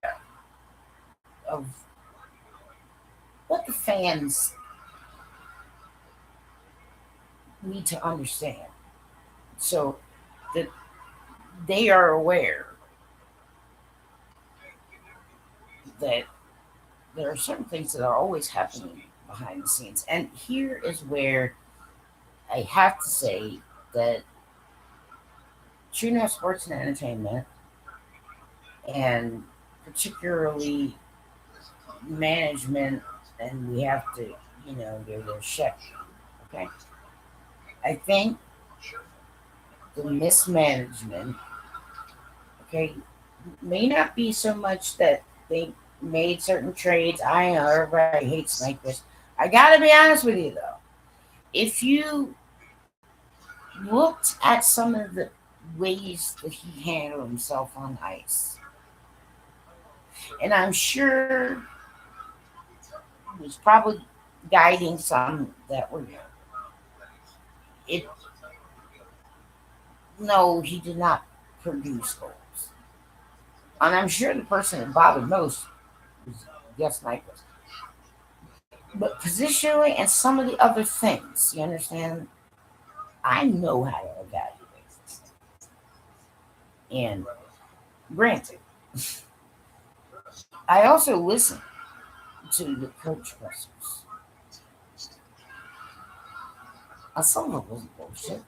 of what the fans need to understand, so that they are aware that there are certain things that are always happening behind the scenes. And here is where I have to say that True North Sports and Entertainment, and particularly management, and we have to, give their check. Okay. I think the mismanagement, okay, may not be so much that they made certain trades. I know everybody hates Nyquist. I gotta be honest with you though. If you looked at some of the ways that he handled himself on ice, and I'm sure he was probably guiding some that were young. It No, he did not produce goals, and I'm sure the person that bothered most was Gus Nyquist. But positionally and some of the other things, you understand, I know how to evaluate. And granted, I also listen to the coach pressers. And some of it was bullshit.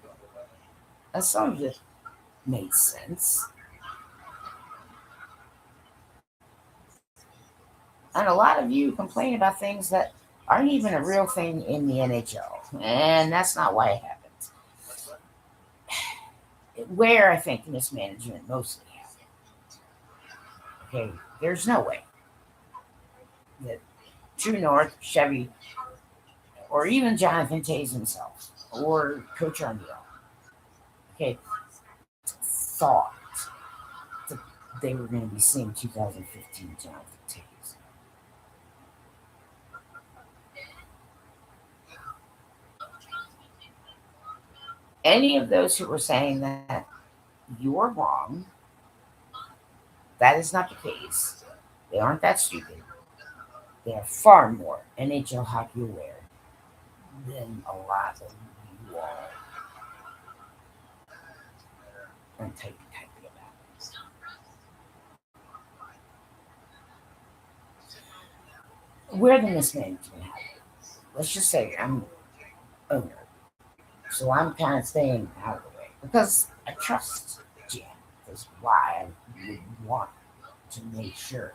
And some of it made sense. And a lot of you complain about things that aren't even a real thing in the NHL. And that's not why it happens. Where I think mismanagement mostly happened. Okay, there's no way that True North, Chevy, or even Jonathan Toews himself, or Coach Arneal, okay, thought that they were going to be seeing 2015 Jonathan Toews. Any of those who were saying that, you're wrong. That is not the case. They aren't that stupid. They are far more NHL hockey aware than a lot of you all are typey about it. Where the mismanagement happens. Let's just say I'm owner, so I'm kind of staying out of the way because I trust Jan. That's why I would want to make sure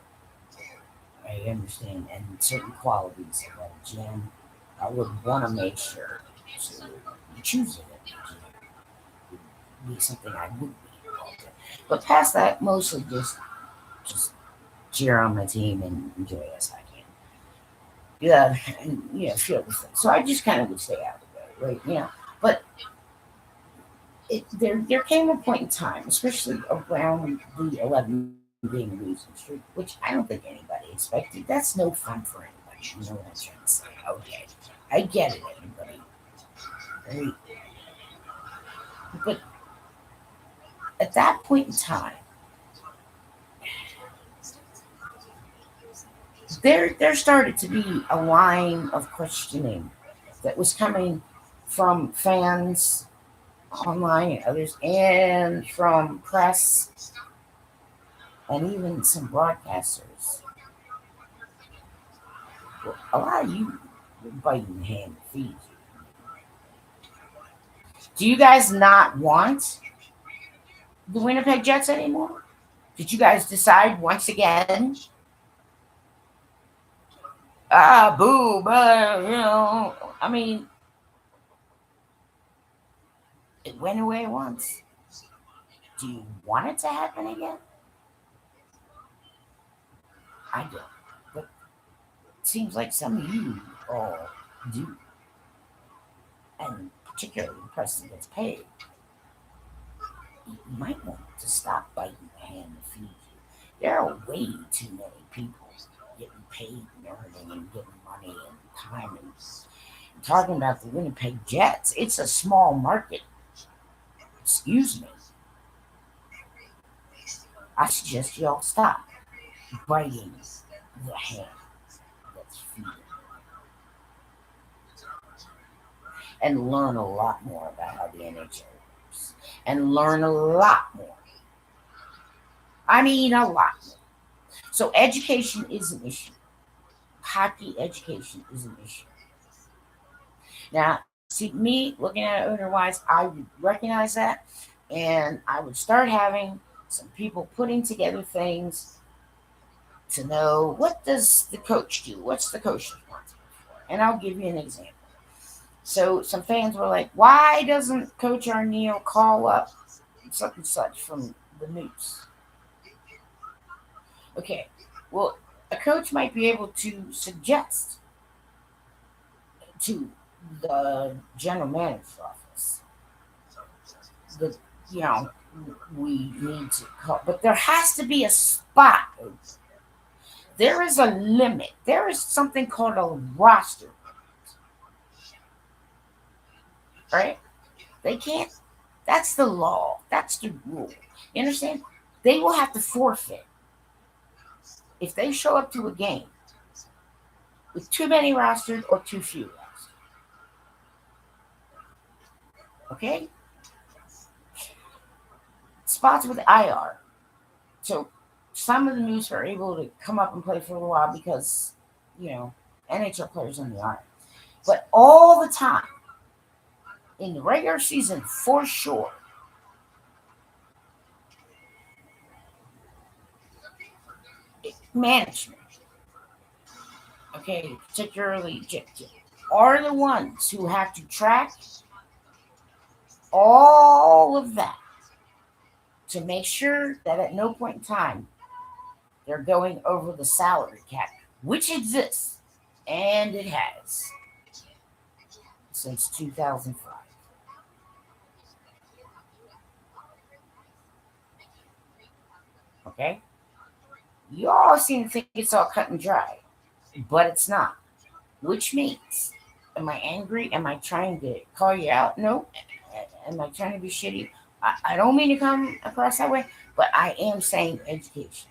I understand and certain qualities about Jan. I would want to make sure so choosing it would be something I would be involved in. But past that, mostly just cheer on my team and enjoy as I can. Yeah, and feel the thing. So I just kind of would stay out of the way, right? But there came a point in time, especially around the 11 game losing streak, which I don't think anybody expected. That's no fun for anybody. You know what I'm trying to say? Okay, I get it, everybody. Right? But at that point in time, there started to be a line of questioning that was coming from fans online and others, and from press, and even some broadcasters. Well, a lot of you were biting the hand that feeds you. Do you guys not want the Winnipeg Jets anymore? Did you guys decide once again? Boo, but I mean, it went away once. Do you want it to happen again? I don't. But it seems like some of you all do. And particularly the person that's paid. You might want to stop biting the hand that feeds you. There are way too many people getting paid and earning and getting money and time Talking about the Winnipeg Jets, it's a small market. Excuse me. I suggest y'all stop biting the hand that's feeding and learn a lot more about how the NHL works. And learn a lot more. I mean, a lot more. So, education is an issue. Hockey education is an issue. Now, see, me looking at it owner-wise, I would recognize that, and I would start having some people putting together things to know what does the coach do? What's the coach responsible for? And I'll give you an example. So some fans were like, why doesn't Coach Arneal call up such and such from the news? Okay, well, a coach might be able to suggest to the general manager's office that, you know, we need to call, but there has to be a spot open. There is a limit. There is something called a roster, right? They can't. That's the law. That's the rule. You understand? They will have to forfeit if they show up to a game with too many rostered or too few rostered. Okay? Spots with IR. So some of the Moose are able to come up and play for a little while because, you know, NHL players on the IR. But all the time, in the regular season, for sure, management, okay, particularly are the ones who have to track all of that to make sure that at no point in time they're going over the salary cap, which exists, and it has since 2005. Okay? You all seem to think it's all cut and dry, but it's not. Which means, am I angry? Am I trying to call you out? No. Am I trying to be shitty? I don't mean to come across that way, but I am saying education.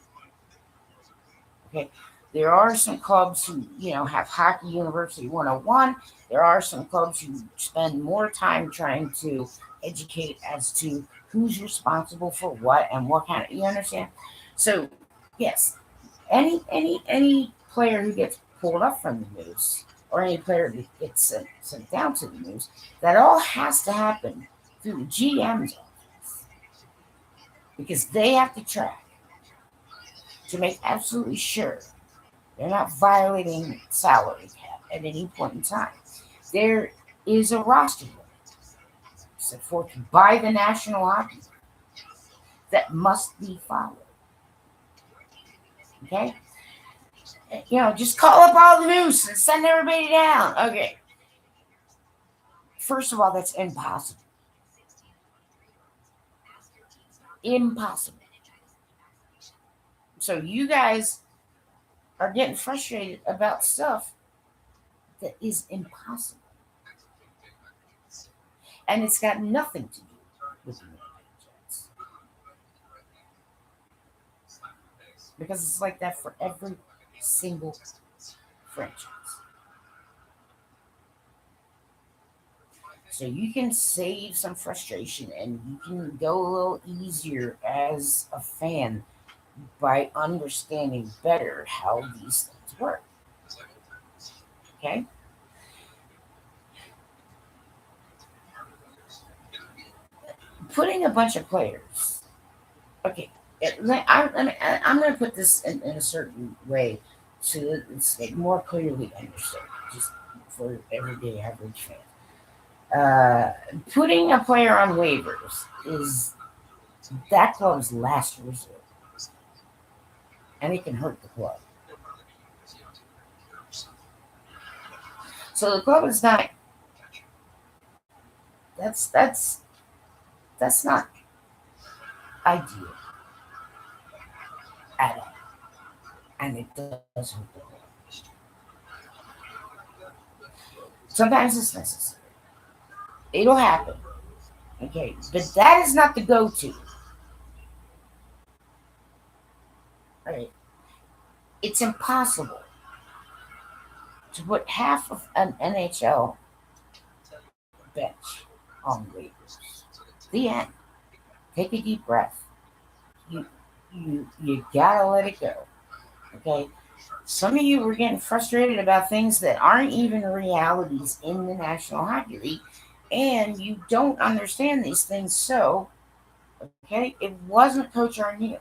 Okay. There are some clubs who, you know, have Hockey University 101. There are some clubs who spend more time trying to educate as to who's responsible for what and what kind of, you understand? So, yes, any player who gets pulled up from the news or any player that gets sent down to the news, that all has to happen through the GM's office because they have to track to make absolutely sure they're not violating salary cap at any point in time. There is a roster limit set forth by the National Hockey League that must be followed. Okay? You know, just call up all the news and send everybody down. Okay. First of all, that's impossible. Impossible. So you guys are getting frustrated about stuff that is impossible. And it's got nothing to do with the Winnipeg Jets. Because it's like that for every single franchise. So you can save some frustration and you can go a little easier as a fan by understanding better how these things work. Okay? Putting a bunch of players. Okay. I'm going to put this in a certain way so that it's like more clearly understood, just for everyday average fan. Putting a player on waivers is that club's last resort, and it can hurt the club. So the club is not. That's not ideal at all, and it does hurt the club. Sometimes it's necessary. It'll happen. Okay, but that is not the go-to. Right? It's impossible to put half of an NHL bench on waivers. The end. Take a deep breath. You you gotta let it go. Okay. Some of you were getting frustrated about things that aren't even realities in the National Hockey League, and you don't understand these things. So, okay, it wasn't Coach Arneal.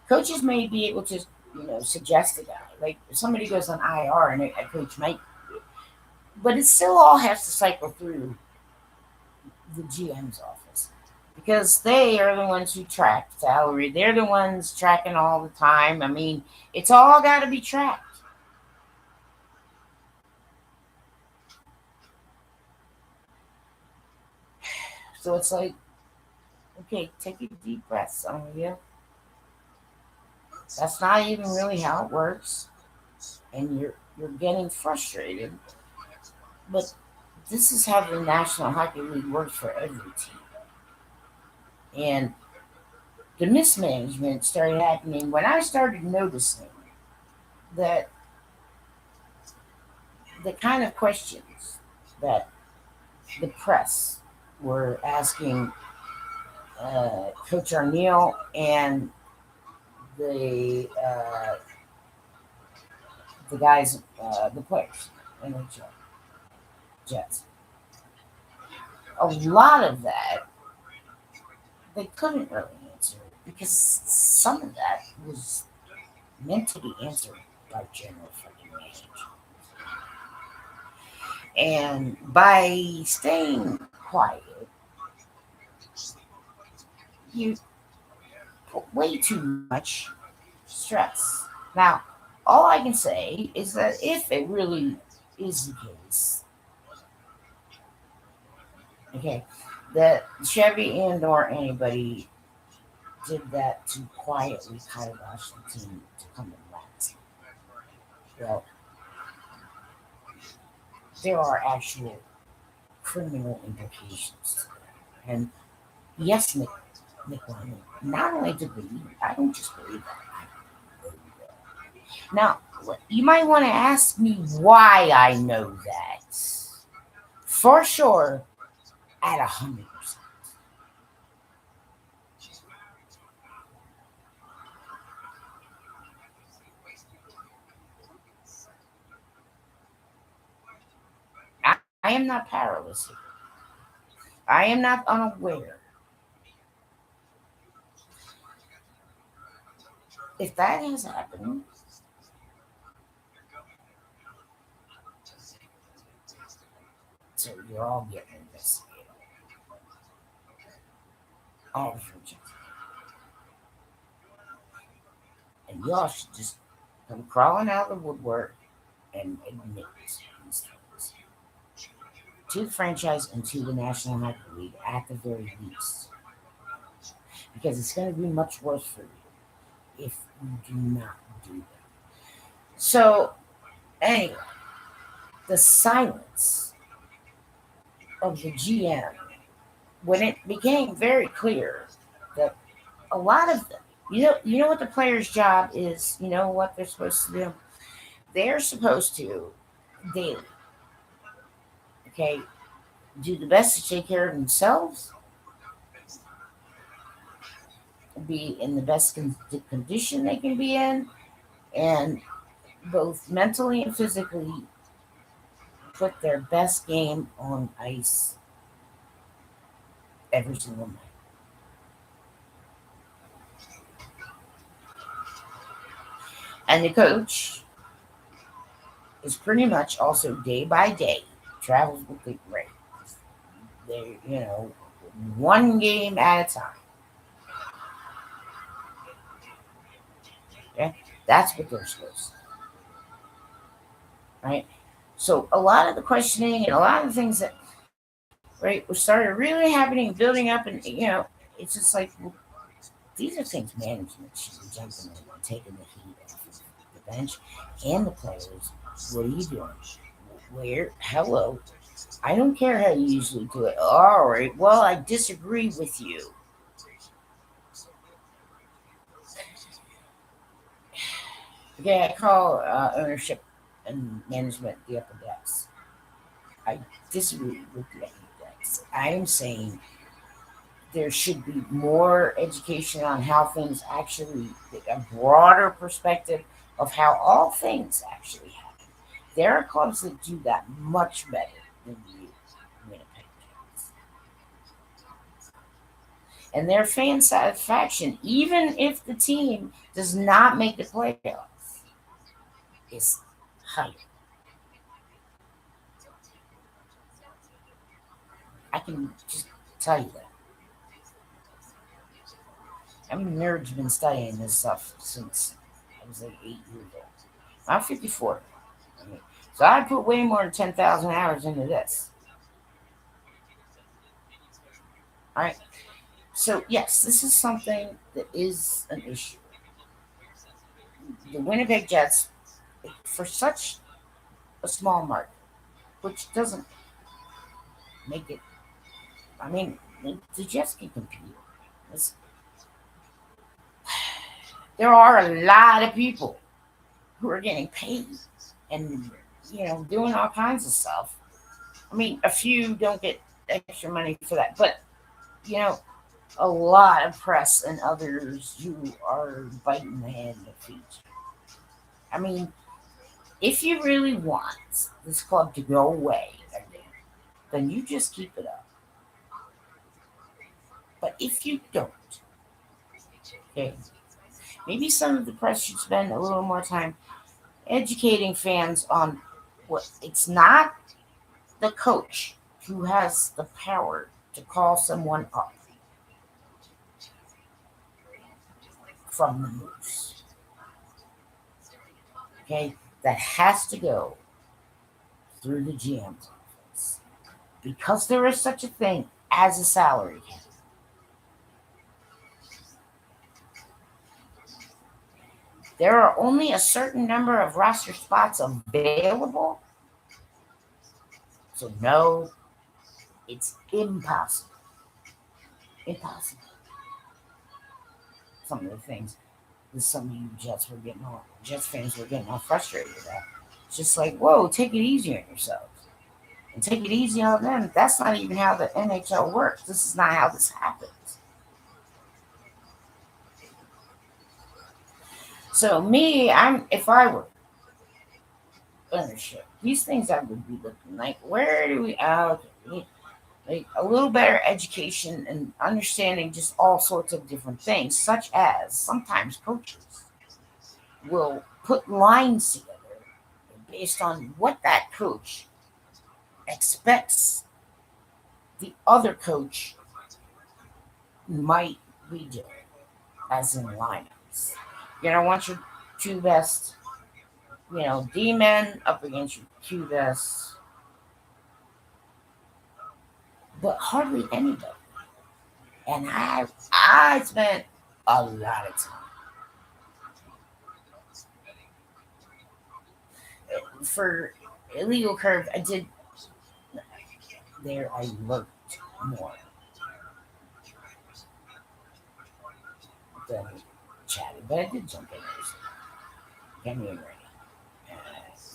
Coaches may be able to, suggest a guy. Like if somebody goes on IR and a coach might, but it still all has to cycle through the GM's office because they are the ones who track salary. They're the ones tracking all the time. I mean, it's all got to be tracked. So it's like, okay, take a deep breath, some of you. That's not even really how it works, and you're getting frustrated. But this is how the National Hockey League works for every team. And the mismanagement started happening when I started noticing that the kind of questions that the press were asking Coach Arneal and the the guys, the players, NHL Jets. A lot of that they couldn't really answer because some of that was meant to be answered by general fucking manager. And by staying quiet, you put way too much stress. Now, all I can say is that if it really is the case, okay, that Chevy and or anybody did that to quietly kibosh the team to come in last. Well, there are actual criminal implications. And yes, Nick Lyman, not only to believe, I don't just believe that. I know that. Now, you might want to ask me why I know that. For sure, at 100%. I am not powerless here. I am not unaware. If that has happened, so you're all getting investigated. All the franchises. And y'all should just come crawling out of the woodwork and admit these things to the franchise and to the National Hockey League at the very least. Because it's going to be much worse for you if you do not do that. So, anyway, the silence of the GM when it became very clear that a lot of them, you know what the player's job is, you know what they're supposed to do? They're supposed to daily, okay, do the best to take care of themselves, be in the best condition they can be in, and both mentally and physically put their best game on ice every single night. And the coach is pretty much also day by day travels with the Rays. They, one game at a time. Okay, that's what they're supposed to do, right? So a lot of the questioning and a lot of the things that right started really happening, building up, and it's just like, well, These are things management should be jumping in and taking the heat off of the bench and the players. What are you doing? Where? Hello. I don't care how you usually do it. All right. Well, I disagree with you. Okay, I call ownership and management the upper decks. I disagree with the upper decks. I am saying there should be more education on how things actually, a broader perspective of how all things actually happen. There are clubs that do that much better than you, Winnipeg Jets. And their fan satisfaction, even if the team does not make the playoffs, is higher. I can just tell you that. I mean, nerd's been studying this stuff since I was like 8 years old. I'm 54. I mean, so I put way more than 10,000 hours into this. All right. So, yes, this is something that is an issue. The Winnipeg Jets, for such a small market, which doesn't make it, I mean, the Jets can compete. It's, there are a lot of people who are getting paid and, doing all kinds of stuff. I mean, a few don't get extra money for that, but, you know, a lot of press and others who are biting the hand that feeds you. I mean, if you really want this club to go away again, then you just keep it up. But if you don't, okay, maybe some of the press should spend a little more time educating fans on what it's not the coach who has the power to call someone up from the moose. Okay, that has to go through the GM's office because there is such a thing as a salary cap. There are only a certain number of roster spots available. So no, it's impossible. Impossible. Some of the things that some of you Jets fans were getting all frustrated at. It's just like, whoa, take it easy on yourselves. And take it easy on them. That's not even how the NHL works. This is not how this happens. So me, if I were ownership, these things I would be looking like, where do we like a little better education and understanding just all sorts of different things, such as sometimes coaches will put lines together based on what that coach expects the other coach might be doing, as in lineups. Want your two best, D men up against your two best, but hardly anybody. And I spent a lot of time for illegal curve. I did there. I lurked more than chatting, but I did jump in there. Get me ready.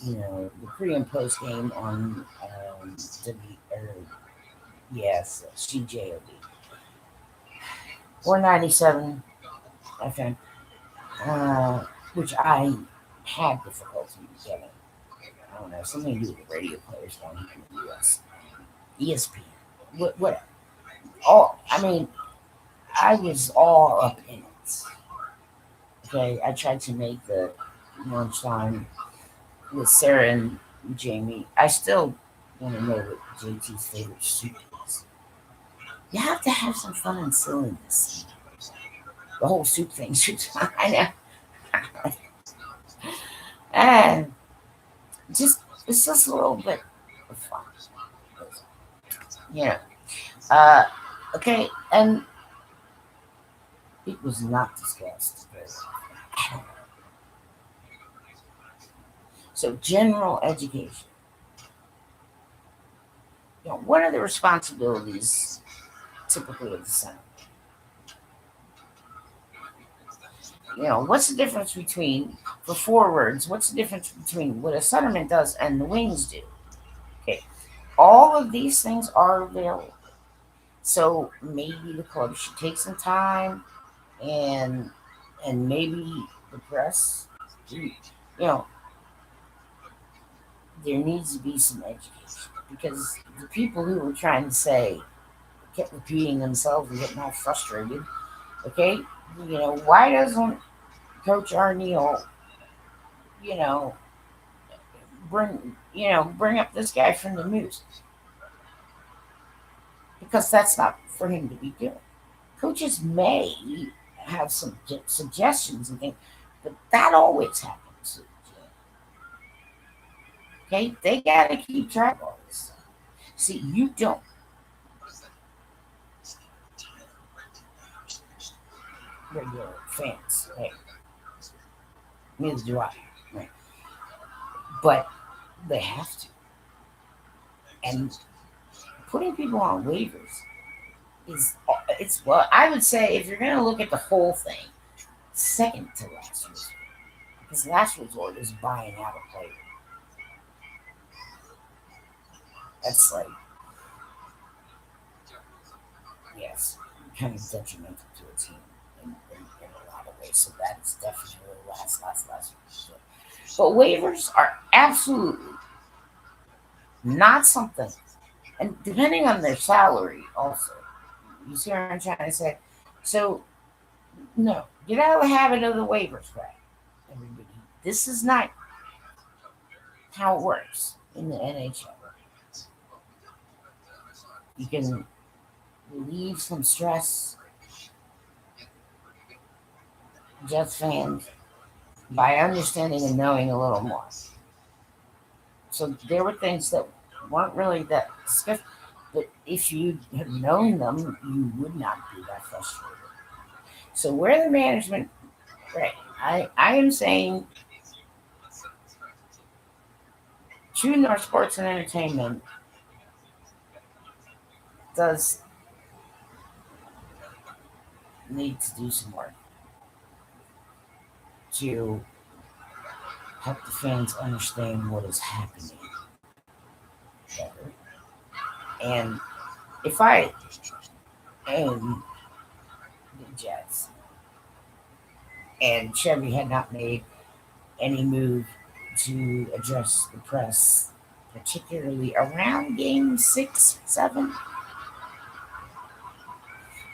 The pre and post game on yes, CJOD 497 FM, which I had difficulty getting. I don't know, something to do with the radio players down here in the US. ESPN. What? I mean, I was all up in it. Okay, I tried to make the lunchtime with Sarah and Jamie. I still want to know what JT's favorite soup is. You have to have some fun and silliness. The whole soup thing. I know. And it's just a little bit of fun. Yeah. Uh, okay, and It was not discussed very often. So general education. What are the responsibilities typically of the Senate? What's the difference between, for forwards, what's the difference between what a centerman does and the wings do? Okay, all of these things are available. So maybe the club should take some time and maybe the press, know, there needs to be some education because the people who were trying to say kept repeating themselves and getting all frustrated. Okay, why doesn't Coach Arneal, you know, bring up this guy from the news? Because that's not for him to be doing. Coaches may have some suggestions and things, but that always happens. Okay, they got to keep track of all this. See, you don't. Regular fans, right? Neither do I, right? But they have to. And putting people on waivers is, well, I would say if you're going to look at the whole thing, second to last resort, because last resort is buying out a player. That's like, yes, kind of detrimental to a team in a lot of ways. So that is definitely last resort. But waivers are absolutely not something, and depending on their salary also. You see what I'm trying to say? So, no, get out of the habit of the waivers, right? Everybody, this is not how it works in the NHL. You can relieve some stress, Jets fans, by understanding and knowing a little more. So there were things that weren't really that discussed, but if you had known them, you would not be that frustrated. So where the management, right? I am saying True North Sports and Entertainment does need to do some work to help the fans understand what is happening better. And if I own the Jets and Chevy had not made any move to address the press, particularly around game 6, 7,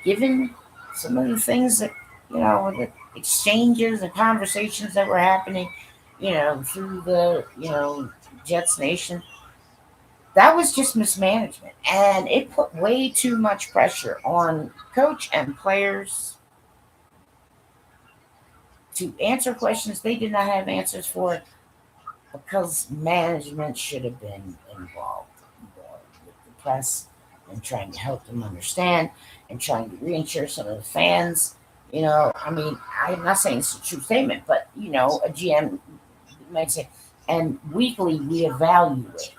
given some of the things that, the exchanges and conversations that were happening, through the, Jets Nation, that was just mismanagement. And it put way too much pressure on coach and players to answer questions they did not have answers for because management should have been involved more with the press and trying to help them understand and trying to reassure some of the fans. I mean, I'm not saying it's a true statement, but a GM might say, and weekly we evaluate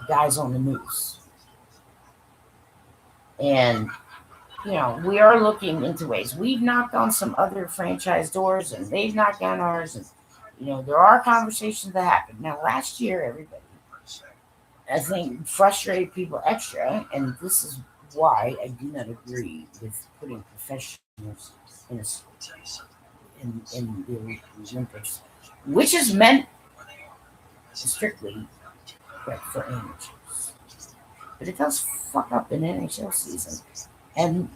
guys on the news. And we are looking into ways. We've knocked on some other franchise doors and they've knocked on ours. And, there are conversations that happen. Now, last year, everybody, I think, frustrated people extra. And this is why I do not agree with putting professionals in, in the Olympics, which is meant strictly for amateurs. But it does fuck up an NHL season. And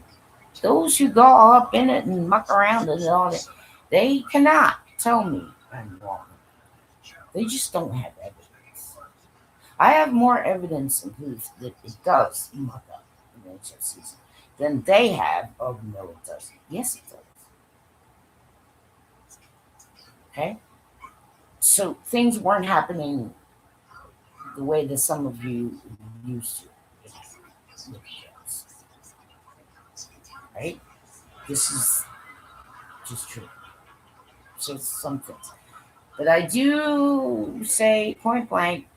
those who go all up in it and muck around and all that, they cannot tell me I'm wrong. They just don't have evidence. I have more evidence and proof that it does muck up the NHL season than they have of no, it doesn't. Yes, it does. Okay? So things weren't happening the way that some of you used to. right? This is just true. So some things. But I do say point blank,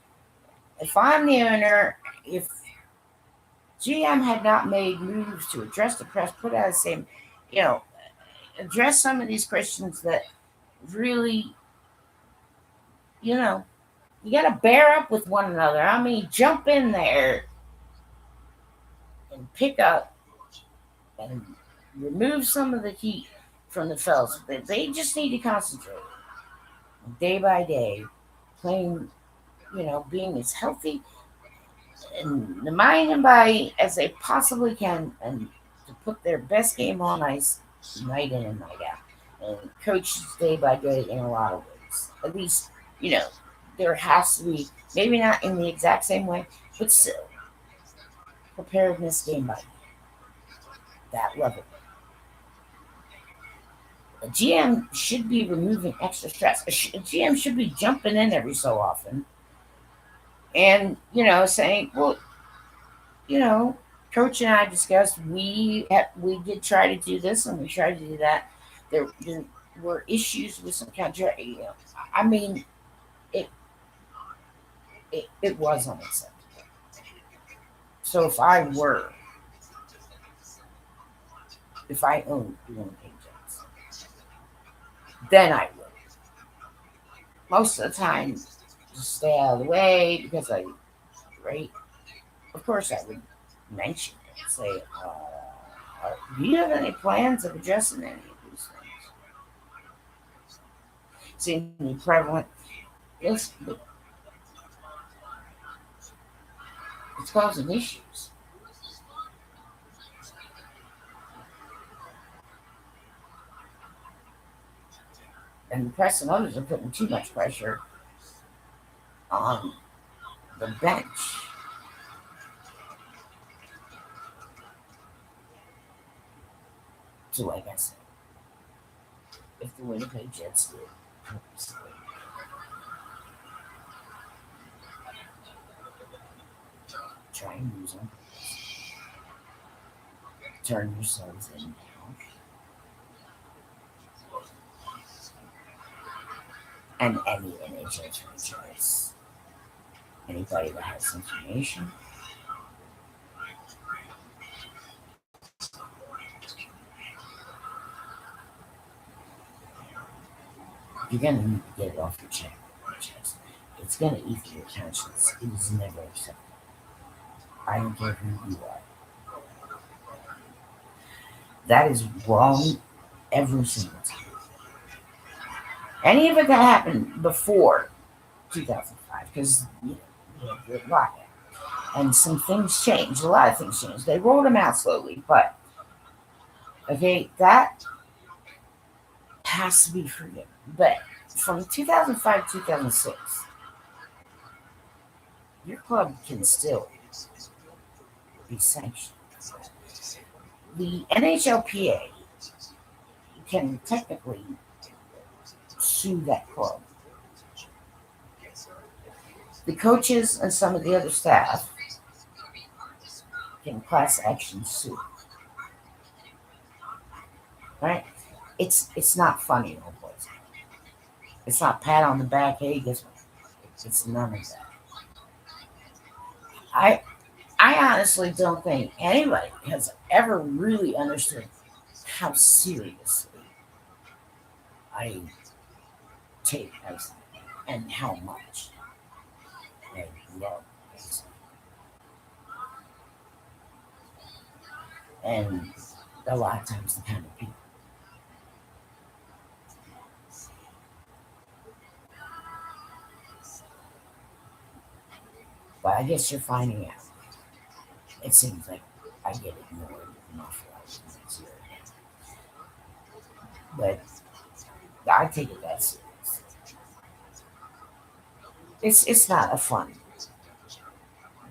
if I'm the owner, if GM had not made moves to address the press, put out the same, you know, address some of these questions that really, you know, you got to bear up with one another. I mean, jump in there and pick up and remove some of the heat from the fellas. They just need to concentrate day by day, playing, being as healthy in the mind and body as they possibly can, and to put their best game on ice night in and night out, and coach day by day in a lot of ways. At least, you know, there has to be, maybe not in the exact same way, but still preparedness game by that level. A GM should be removing extra stress. A GM should be jumping in every so often and, saying, well, you know, Coach and I discussed we did try to do this and we tried to do that. There were issues with some contract. I mean, it it was unacceptable. So if I owned Winnipeg Jets, then I would. Most of the time, just stay out of the way because right? Of course, I would mention it. Say, do you have any plans of addressing any of these things? Seem to be prevalent. Yes, but it's causing issues. And the press and others are putting too much pressure on the bench. So, like I said, if the Winnipeg Jets did purposely try and use them, turn yourselves in now, and any NHL franchise, anybody that has information, you're gonna need to get it off your chest. It's gonna eat your conscience. It is never acceptable. I don't care who you are. That is wrong every single time. Any of it that happened before 2005, because the lockout and some things changed. A lot of things changed. They rolled them out slowly, but okay, that has to be forgiven. But from 2005 to 2006, your club can still be sanctioned. The NHLPA can technically sue that club. The coaches and some of the other staff can class action sue. Right? It's not funny, no boys. It's not pat on the back. Hey, guess what? It's none of that. I I honestly don't think anybody has ever really understood how seriously I take everything and how much I love everything. And a lot of times the kind of people. But I guess you're finding out. It seems like I get ignored an awful lot of things here. But I take it that serious. It's not a fun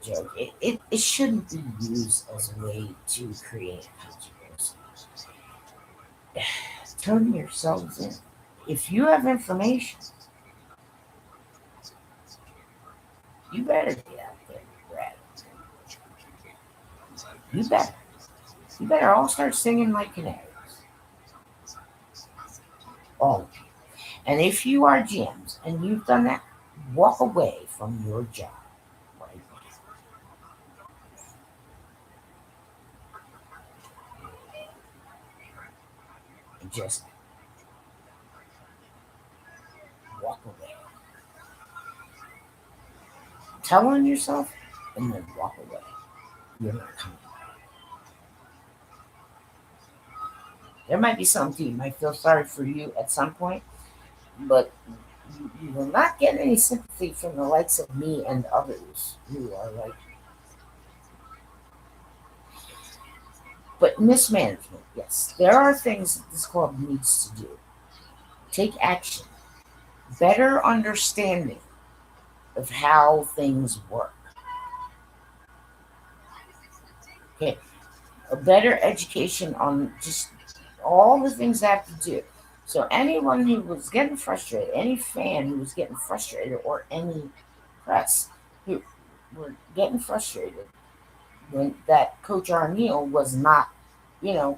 joke. It shouldn't be used as a way to create controversy. Turn yourselves in. If you have information, you better get out there and grab it. You better. You better all start singing like canaries. All of you. And if you are GMs and you've done that, walk away from your job right now. And just walk away. Tell on yourself and then walk away. You're not coming back. There might be something you might feel sorry for you at some point, but you will not get any sympathy from the likes of me and others who are like, but mismanagement, yes. There are things that this club needs to do. Take action. Better understanding of how things work. Okay. A better education on just all the things they have to do. So anyone who was getting frustrated, any fan who was getting frustrated, or any press who were getting frustrated when that Coach Arneal was not,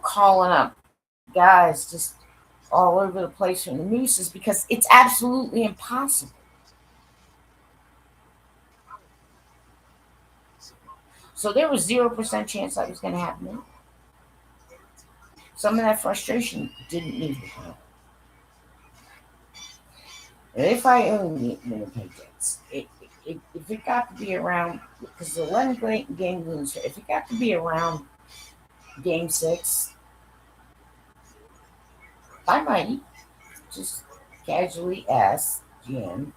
calling up guys just all over the place from the Mooses, because it's absolutely impossible. So there was 0% chance that was going to happen. Some of that frustration didn't need to come. And if I own the Winnipeg Jets, if it got to be around, because the 11th game lose, if it got to be around game 6, I might just casually ask Jim,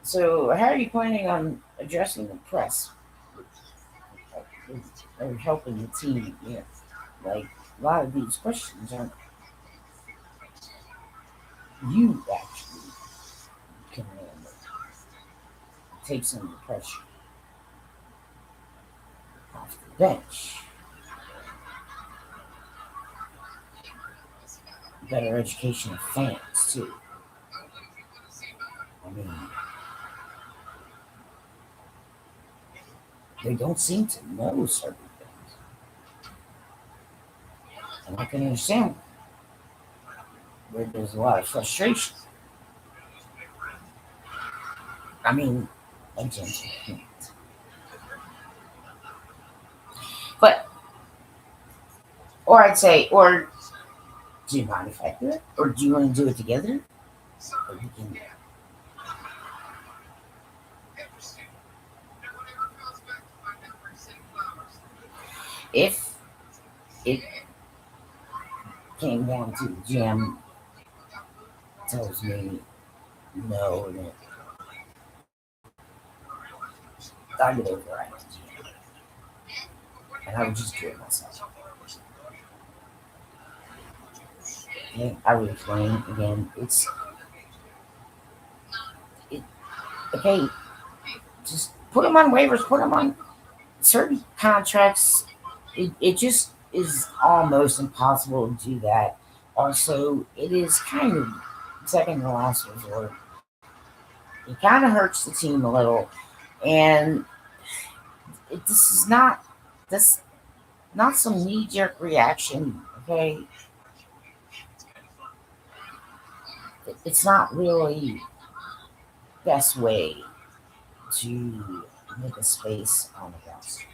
so how are you planning on addressing the press or helping the team? Yeah, like a lot of these questions aren't you actually can take some of the pressure off the bench. Better education of fans too. I mean, they don't seem to know certain things, and I can understand where there's a lot of frustration. I mean, I just can't. But, or I'd say, or do you mind if I do it, or do you want to do it together? Or you can, if it came down to Jim tells me no, then I would override Jim, and I would just do it myself. Okay? I would explain again. It, okay. Just put them on waivers. Put them on certain contracts. It just is almost impossible to do that. Also, it is kind of second to last resort. It kind of hurts the team a little, and this is not some knee jerk reaction. Okay, it's not really best way to make a space on the roster.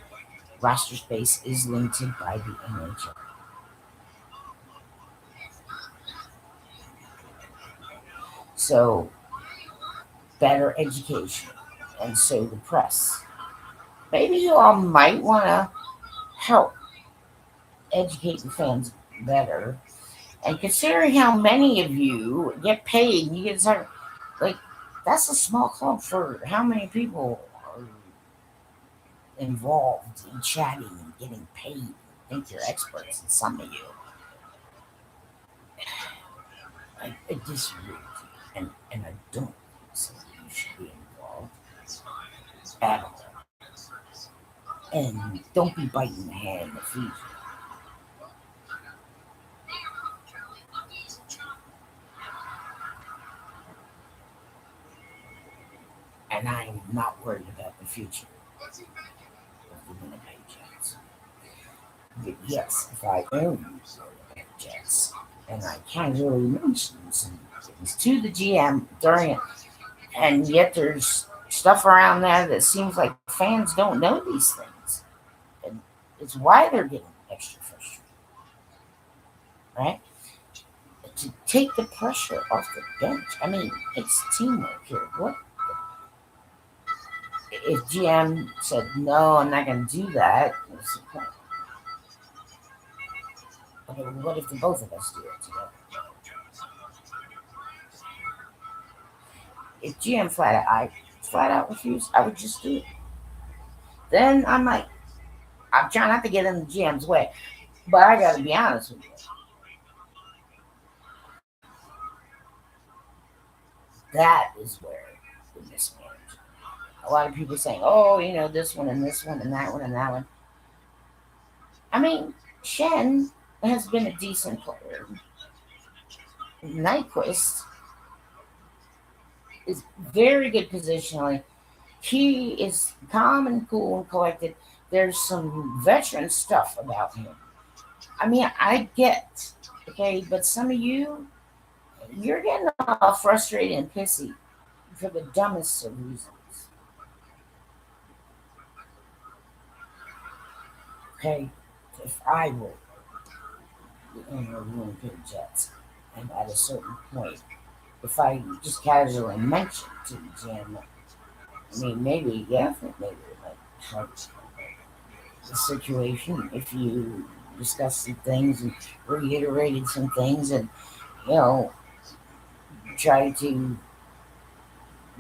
Roster space is limited by the NHL. So better education, and so the press. Maybe you all might want to help educate the fans better. And considering how many of you get paid, you get started, like that's a small club for how many people are involved in chatting and getting paid. I think you're experts, and some of you, I disagree with you, and I don't say you should be involved at all. And don't be biting the hand that feeds you. And I'm not worried about the future of the Winnipeg Jets. Yes, if I own jets and I casually mention some things to the GM during it, and yet there's stuff around there that seems like fans don't know these things. And it's why they're getting extra frustrated, right? To take the pressure off the bench. I mean, it's teamwork here. What if GM said, no, I'm not going to do that? Okay, what if the both of us do it together? If GM flat out refused, I would just do it. Then I'm trying not to get in the GM's way, but I got to be honest with you. That is where the mismanagement. A lot of people saying, "Oh, this one and this one and that one and that one." I mean, Shen has been a decent player. Nyquist is very good positionally. He is calm and cool and collected. There's some veteran stuff about him. I mean, I get, okay, but some of you're getting all frustrated and pissy for the dumbest of reasons. Okay, if I were in the room for the Jets, and at a certain point, if I just casually mentioned to the GM, I mean, maybe, yeah, maybe it might help the situation if you discussed some things and reiterated some things and, you know, try to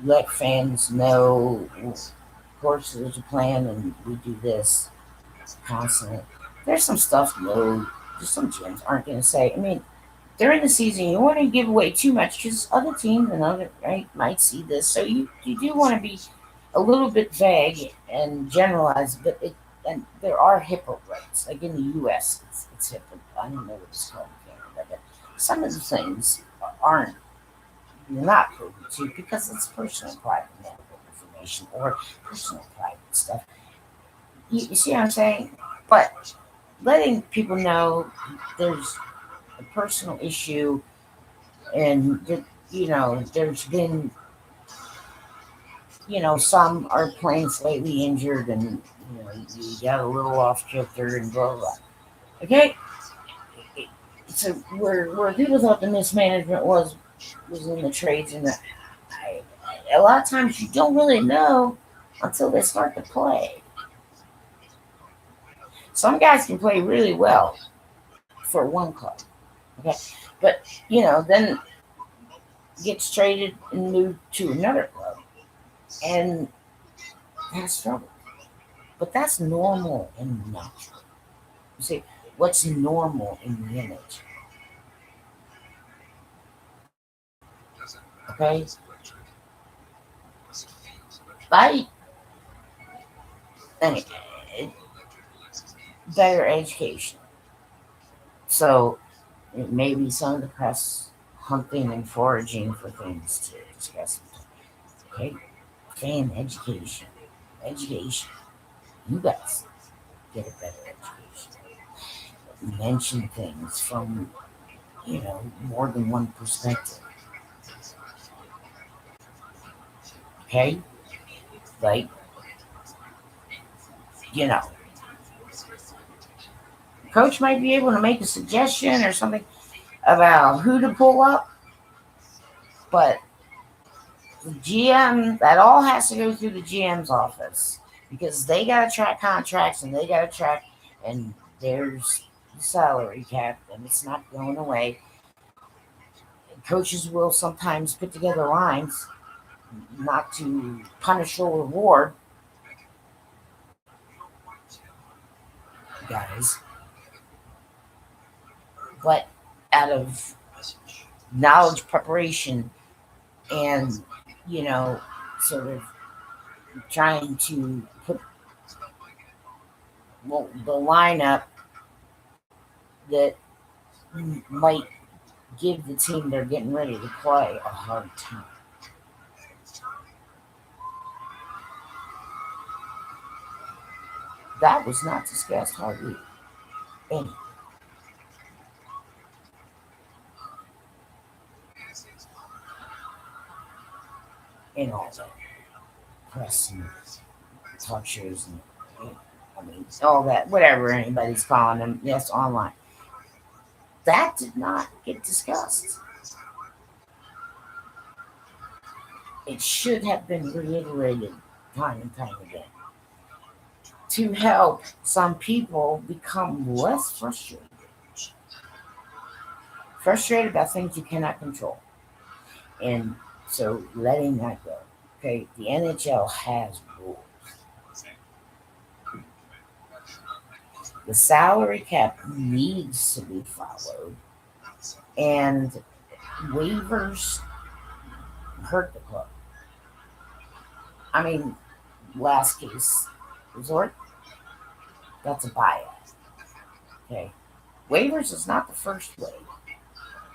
let fans know, of course, there's a plan and we do this constantly. There's some stuff, no, just some gyms aren't going to say. I mean, during the season, you want to give away too much because other teams and other right might see this. So you do want to be a little bit vague and generalized, but and there are HIPAA rights. Like in the U.S., it's HIPAA. I don't know what it's called in Canada, but some of the things aren't you're not privy to because it's personal, private medical information or personal, private stuff. You see what I'm saying? But letting people know there's a personal issue and that there's been some are playing slightly injured and you got a little off kilter and blah blah blah. Okay, so where people thought the mismanagement was in the trades and that a lot of times you don't really know until they start to play. Some guys can play really well for one club, okay, but then gets traded and moved to another club and has trouble. But that's normal and natural. You see, what's normal in the image? Okay? By anyway, better education. So maybe some of the press hunting and foraging for things to discuss. Okay? Fan education. Education. You guys get a better education. Mention things from, more than one perspective. Okay? Like, you know, coach might be able to make a suggestion or something about who to pull up, but the GM, that all has to go through the GM's office because they got to track contracts and they got to track, and there's the salary cap, and it's not going away. Coaches will sometimes put together lines not to punish or reward guys, but out of knowledge preparation and sort of trying to put the lineup that might give the team they're getting ready to play a hard time. That was not discussed hardly any, in all that press and talk shows and I mean all that, whatever anybody's calling them, yes, online. That did not get discussed. It should have been reiterated time and time again to help some people become less frustrated about things you cannot control. And so letting that go. Okay, the NHL has rules. The salary cap needs to be followed, and waivers hurt the club. I mean, last case resort, that's a buyout. Okay, waivers is not the first way.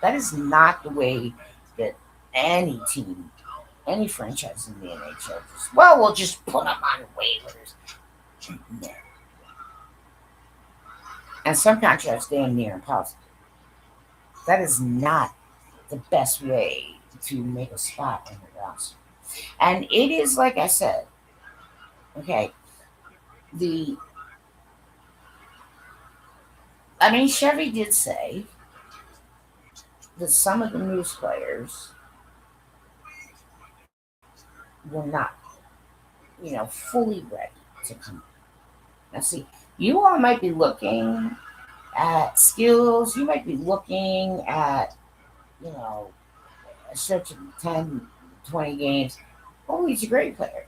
That is not the way that any team, any franchise in the NHL just, well, we'll just put them on waivers. No. And some contracts damn near impossible. That is not the best way to make a spot on the roster. And it is like I said, okay, the I mean Chevy did say that some of the news players were not, fully ready to come. Now see, you all might be looking at skills, you might be looking at, you know, a stretch of 10, 20 games. Oh, he's a great player.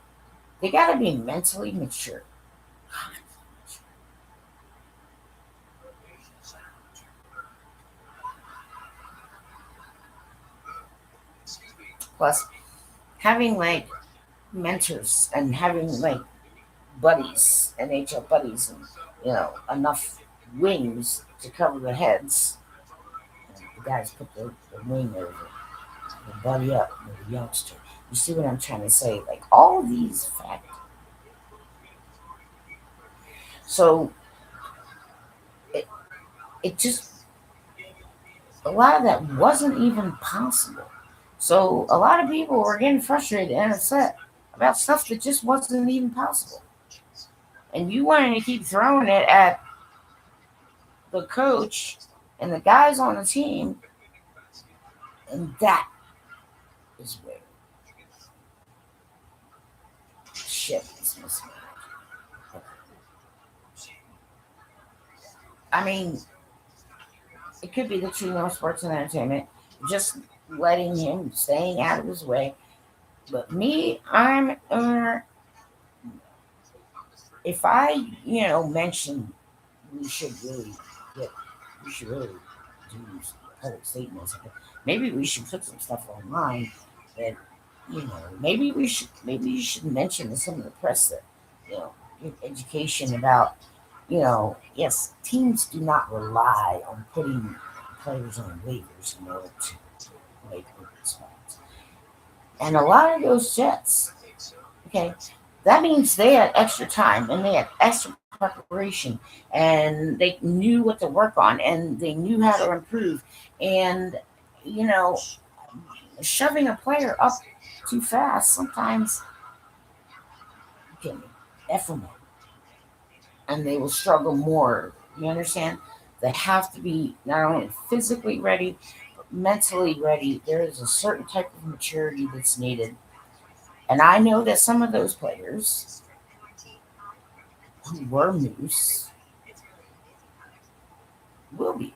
They gotta be mentally mature. Plus, having like mentors and having like buddies, NHL buddies, and enough wings to cover the heads. And the guys put the wing over the buddy up with the youngster. You see what I'm trying to say? Like all of these factors. So it, it just a lot of that wasn't even possible. So a lot of people were getting frustrated and upset about stuff that just wasn't even possible. And you wanted to keep throwing it at the coach and the guys on the team, and that is where shit is missing. I mean, it could be that you know sports and entertainment, just letting him staying out of his way. But me, I'm if I mention we should really get we should really do public statements. Maybe we should put some stuff online that maybe you should mention to some of the press that give education about yes, teams do not rely on putting players on waivers in order to make open spots. And a lot of those Jets, okay, that means they had extra time and they had extra preparation and they knew what to work on and they knew how to improve. And, you know, shoving a player up too fast sometimes can F them up and they will struggle more. You understand? They have to be not only physically ready, but mentally ready. There is a certain type of maturity that's needed. And I know that some of those players who were Moose will be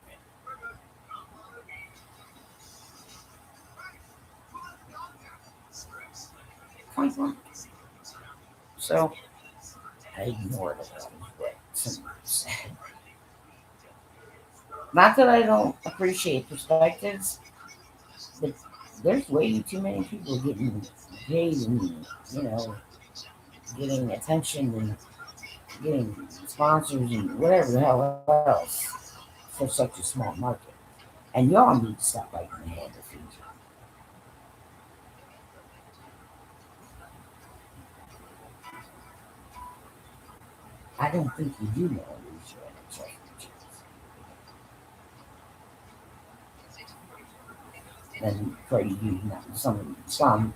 point blank. So I ignored it all. What someone said. Not that I don't appreciate perspectives, but there's way too many people getting paid and getting attention and getting sponsors and whatever the hell else for such a small market. And y'all need to stop biting the hand that feeds you. I don't think you do know who's your NHL franchise. and try to use some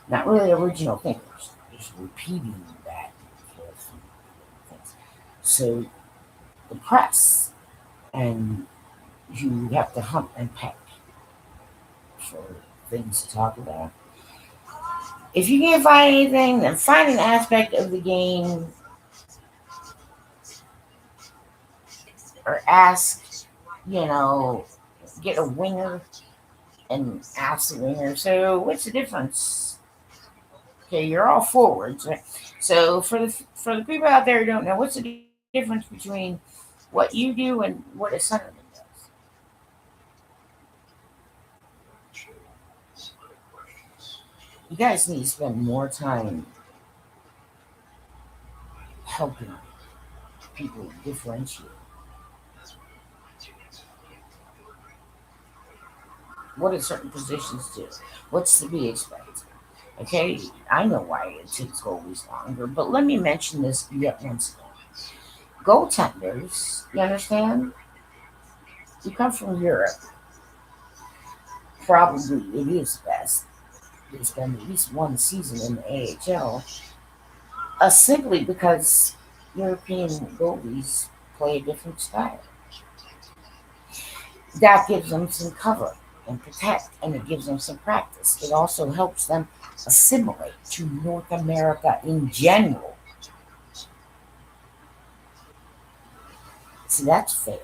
not really original thinkers, just repeating that for some things. So the press, and you have to hunt and peck for things to talk about. If you can't find anything, then find an aspect of the game or ask, you know, get a winger and ask the winger, so what's the difference? Okay, you're all forwards, right? So for the people out there who don't know, what's the difference between what you do and what a centerman does? You guys need to spend more time helping people differentiate. What do certain positions do? What's to be expected? Okay, I know why it takes always longer, but let me mention this yet once again. Goaltenders, you understand? You come from Europe. Probably it is best. They spend at least one season in the AHL, simply because European goalies play a different style. That gives them some cover and protect, and it gives them some practice. It also helps them assimilate to North America in general. See, that's fair.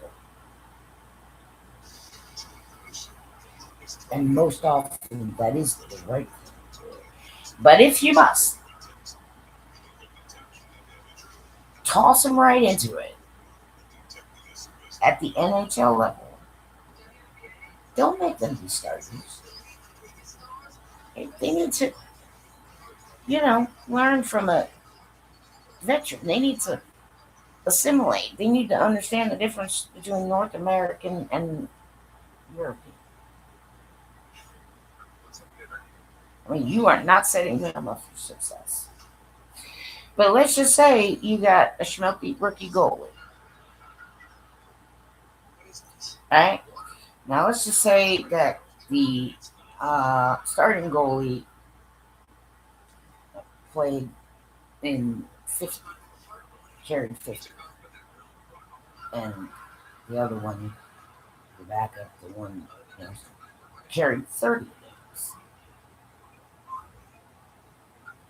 And most often that is the right thing to do. But if you must, toss them right into it at the NHL level. Don't make them be starters. They need to, learn from a veteran. They need to assimilate. They need to understand the difference between North American and European. I mean, you are not setting them up for success. But let's just say you got a schmelky rookie goalie. Right? Now let's just say that the starting goalie played in 50, carried 50. And the other one, the backup, the one, carried 30.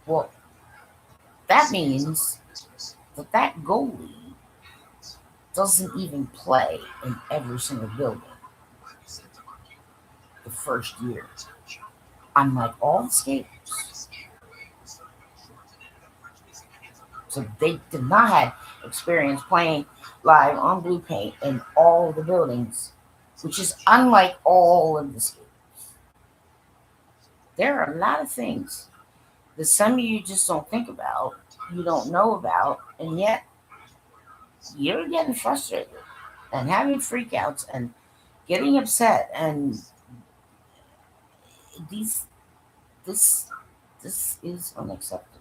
Well, that means that goalie doesn't even play in every single building the first year. Unlike all the skaters. So they did not have experience playing live on blue paint in all the buildings, which is unlike all of the skaters. There are a lot of things that some of you just don't think about, you don't know about, and yet you're getting frustrated and having freakouts and getting upset, and these this this is unacceptable.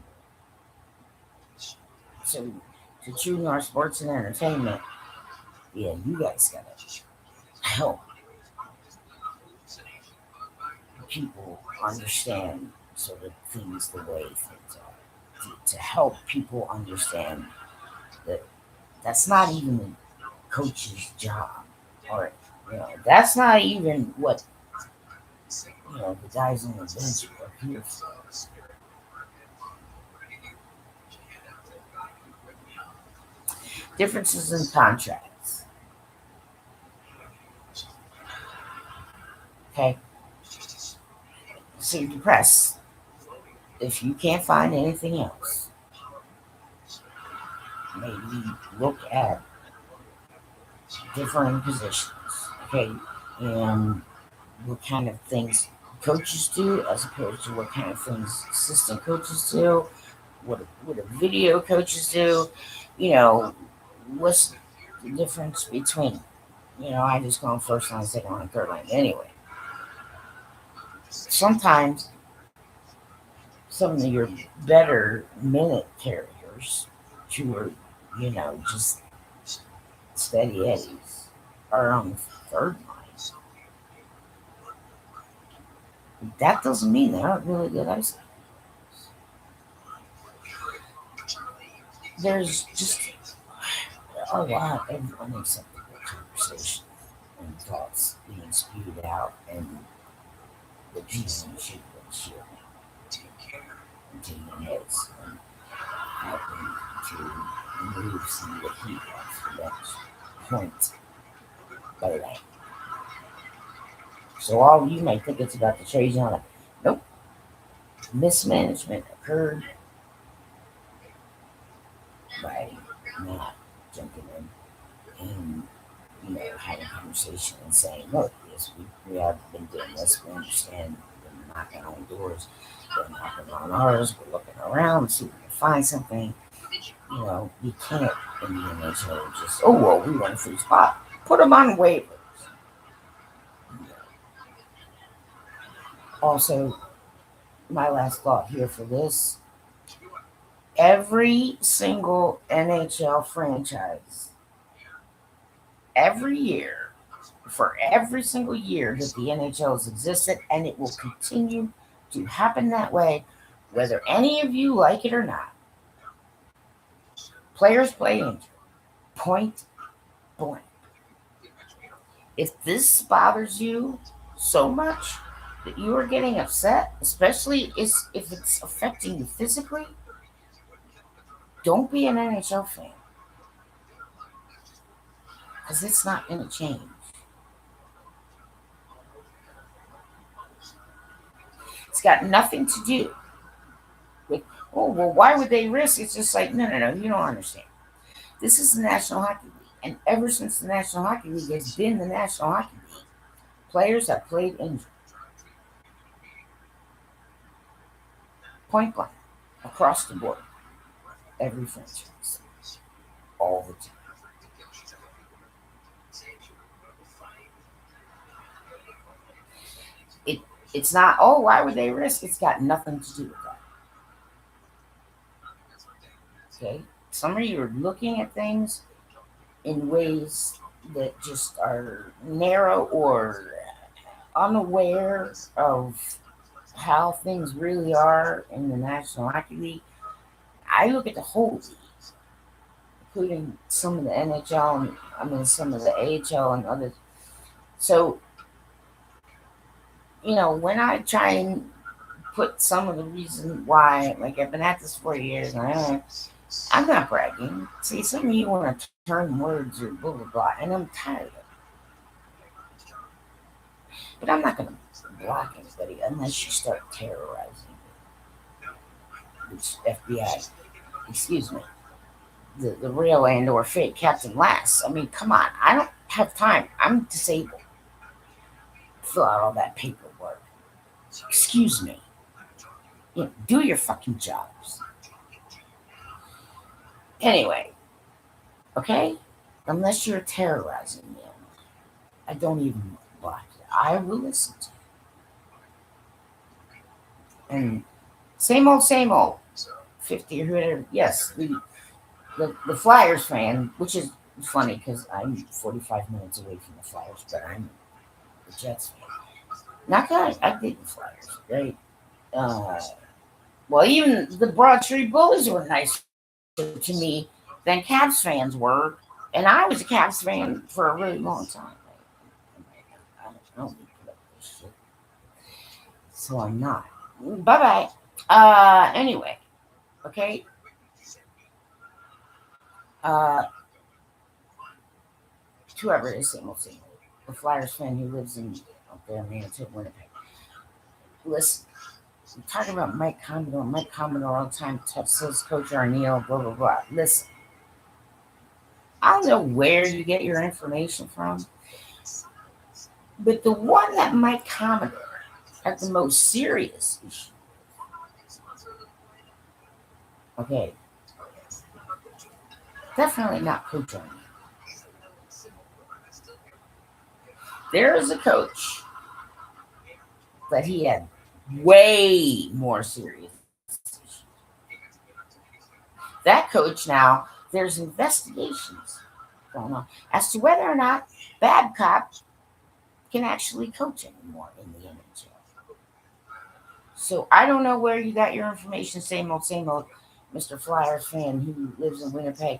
So to true North sports and entertainment, yeah, you guys gotta help people understand sort of things the way things are. To help people understand that that's not even the coach's job, or that's not even what the guys on the bench are here for. Differences in contracts. Okay, so you're depressed if you can't find anything else. Maybe look at different positions. Okay, and what kind of things coaches do as opposed to what kind of things assistant coaches do, what a video coaches do. You know, what's the difference between, I just go on first line, second line, third line. Anyway, sometimes some of your better minute carriers who are, just steady eddies are on the third line. That doesn't mean they aren't really good ice skating. There's just a lot of unacceptable conversation and thoughts being spewed out, and the GM should be cheering and taking hits and helping to move some of the heat off the bench. Point blank. So all you might think it's about the trade on it. Nope. Mismanagement occurred by not jumping in and having a conversation and saying, look, yes, we have been doing this. We understand we're knocking on doors. We're knocking on ours. We're looking around, see if we can find something. You can't in the NHL just, oh, well, we want a free spot. Put them on waivers. Also, my last thought here for this, every single NHL franchise, every year, for every single year that the NHL has existed, and it will continue to happen that way, whether any of you like it or not. Players play injured. Point blank. If this bothers you so much that you are getting upset, especially if it's affecting you physically, don't be an NHL fan. Because it's not going to change. It's got nothing to do with, oh, well, why would they risk? It's just like, no, you don't understand. This is the National Hockey League. And ever since the National Hockey League has been the National Hockey League, players have played injured. Point blank. Across the board. Every franchise. All the time. It's not, oh, why would they risk? It's got nothing to do with that. Okay? Some of you are looking at things in ways that just are narrow or unaware of how things really are in the National Hockey League. I look at the whole league, including some of the NHL and some of the AHL and others. So, when I try and put some of the reason why, like I've been at this 4 years, and I'm not bragging. See, some of you want to turn words or blah blah blah, and I'm tired of it. But I'm not going to block anybody unless you start terrorizing me. Which FBI, excuse me, the real and or fake Captain Lass. I mean, come on, I don't have time. I'm disabled. Fill out all that paperwork. Excuse me. Do your fucking jobs. Anyway, okay? Unless you're terrorizing me, I don't even block it. I will listen to you. And same old, 50 or whatever. Yes, the Flyers fan, which is funny because I'm 45 minutes away from the Flyers, but I'm the Jets fan. Not that I did the Flyers, right? Well, even the Broad Street Bullies were nicer to me than Cavs fans were, and I was a Cavs fan for a really long time. I don't need to put up with this shit, so I'm not. Bye bye. Anyway, okay. Uh, Whoever is single, the Flyers fan who lives in up there in Manitoba, Winnipeg. Listen, I'm talking about Mike Commodore. Mike Commodore all the time says Coach Arneal, blah blah blah. Listen, I don't know where you get your information from, but the one that Mike Commodore had the most serious issue. Okay, definitely not Coach Arneal. There is a coach that he had way more serious. That coach now, there's investigations going on as to whether or not Babcock can actually coach anymore in the NHL. So I don't know where you got your information. Same old Mr. Flyers fan who lives in Winnipeg.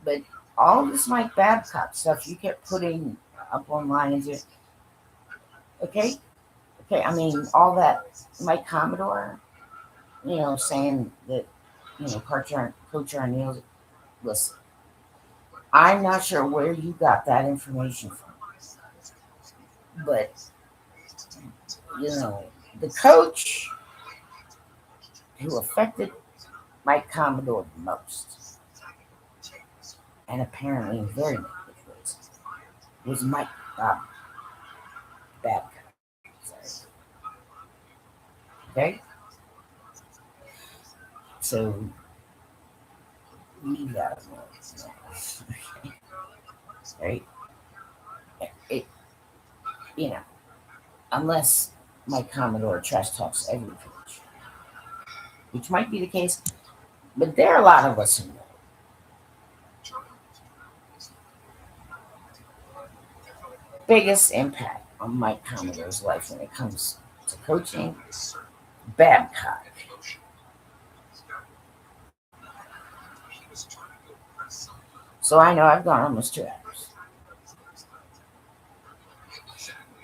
But all this Mike Babcock stuff you kept putting up online, is it okay? Okay, I mean all that Mike Commodore, saying that Coach Arneal. Listen, I'm not sure where you got that information from, but you know the coach who affected Mike Commodore the most, and apparently in very negative ways, was Mike Babcock. Sorry. Okay, so leave that alone. Okay, right? It, you know, unless Mike Commodore trash talks every coach, which might be the case, but there are a lot of us who know. Biggest impact on Mike Commodore's life when it comes to coaching, Babcock. So I know I've gone almost 2 hours.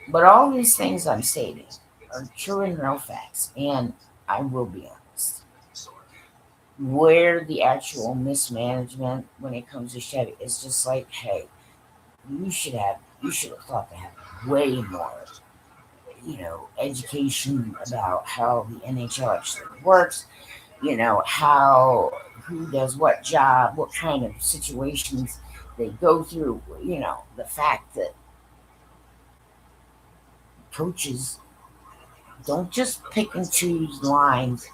But all these things I'm stating are true and real facts, and I will be honest. Where the actual mismanagement when it comes to Chevy is just like, hey, you should have thought to have way more, education about how the NHL actually works, how who does what job, what kind of situations they go through, the fact that coaches don't just pick and choose lines,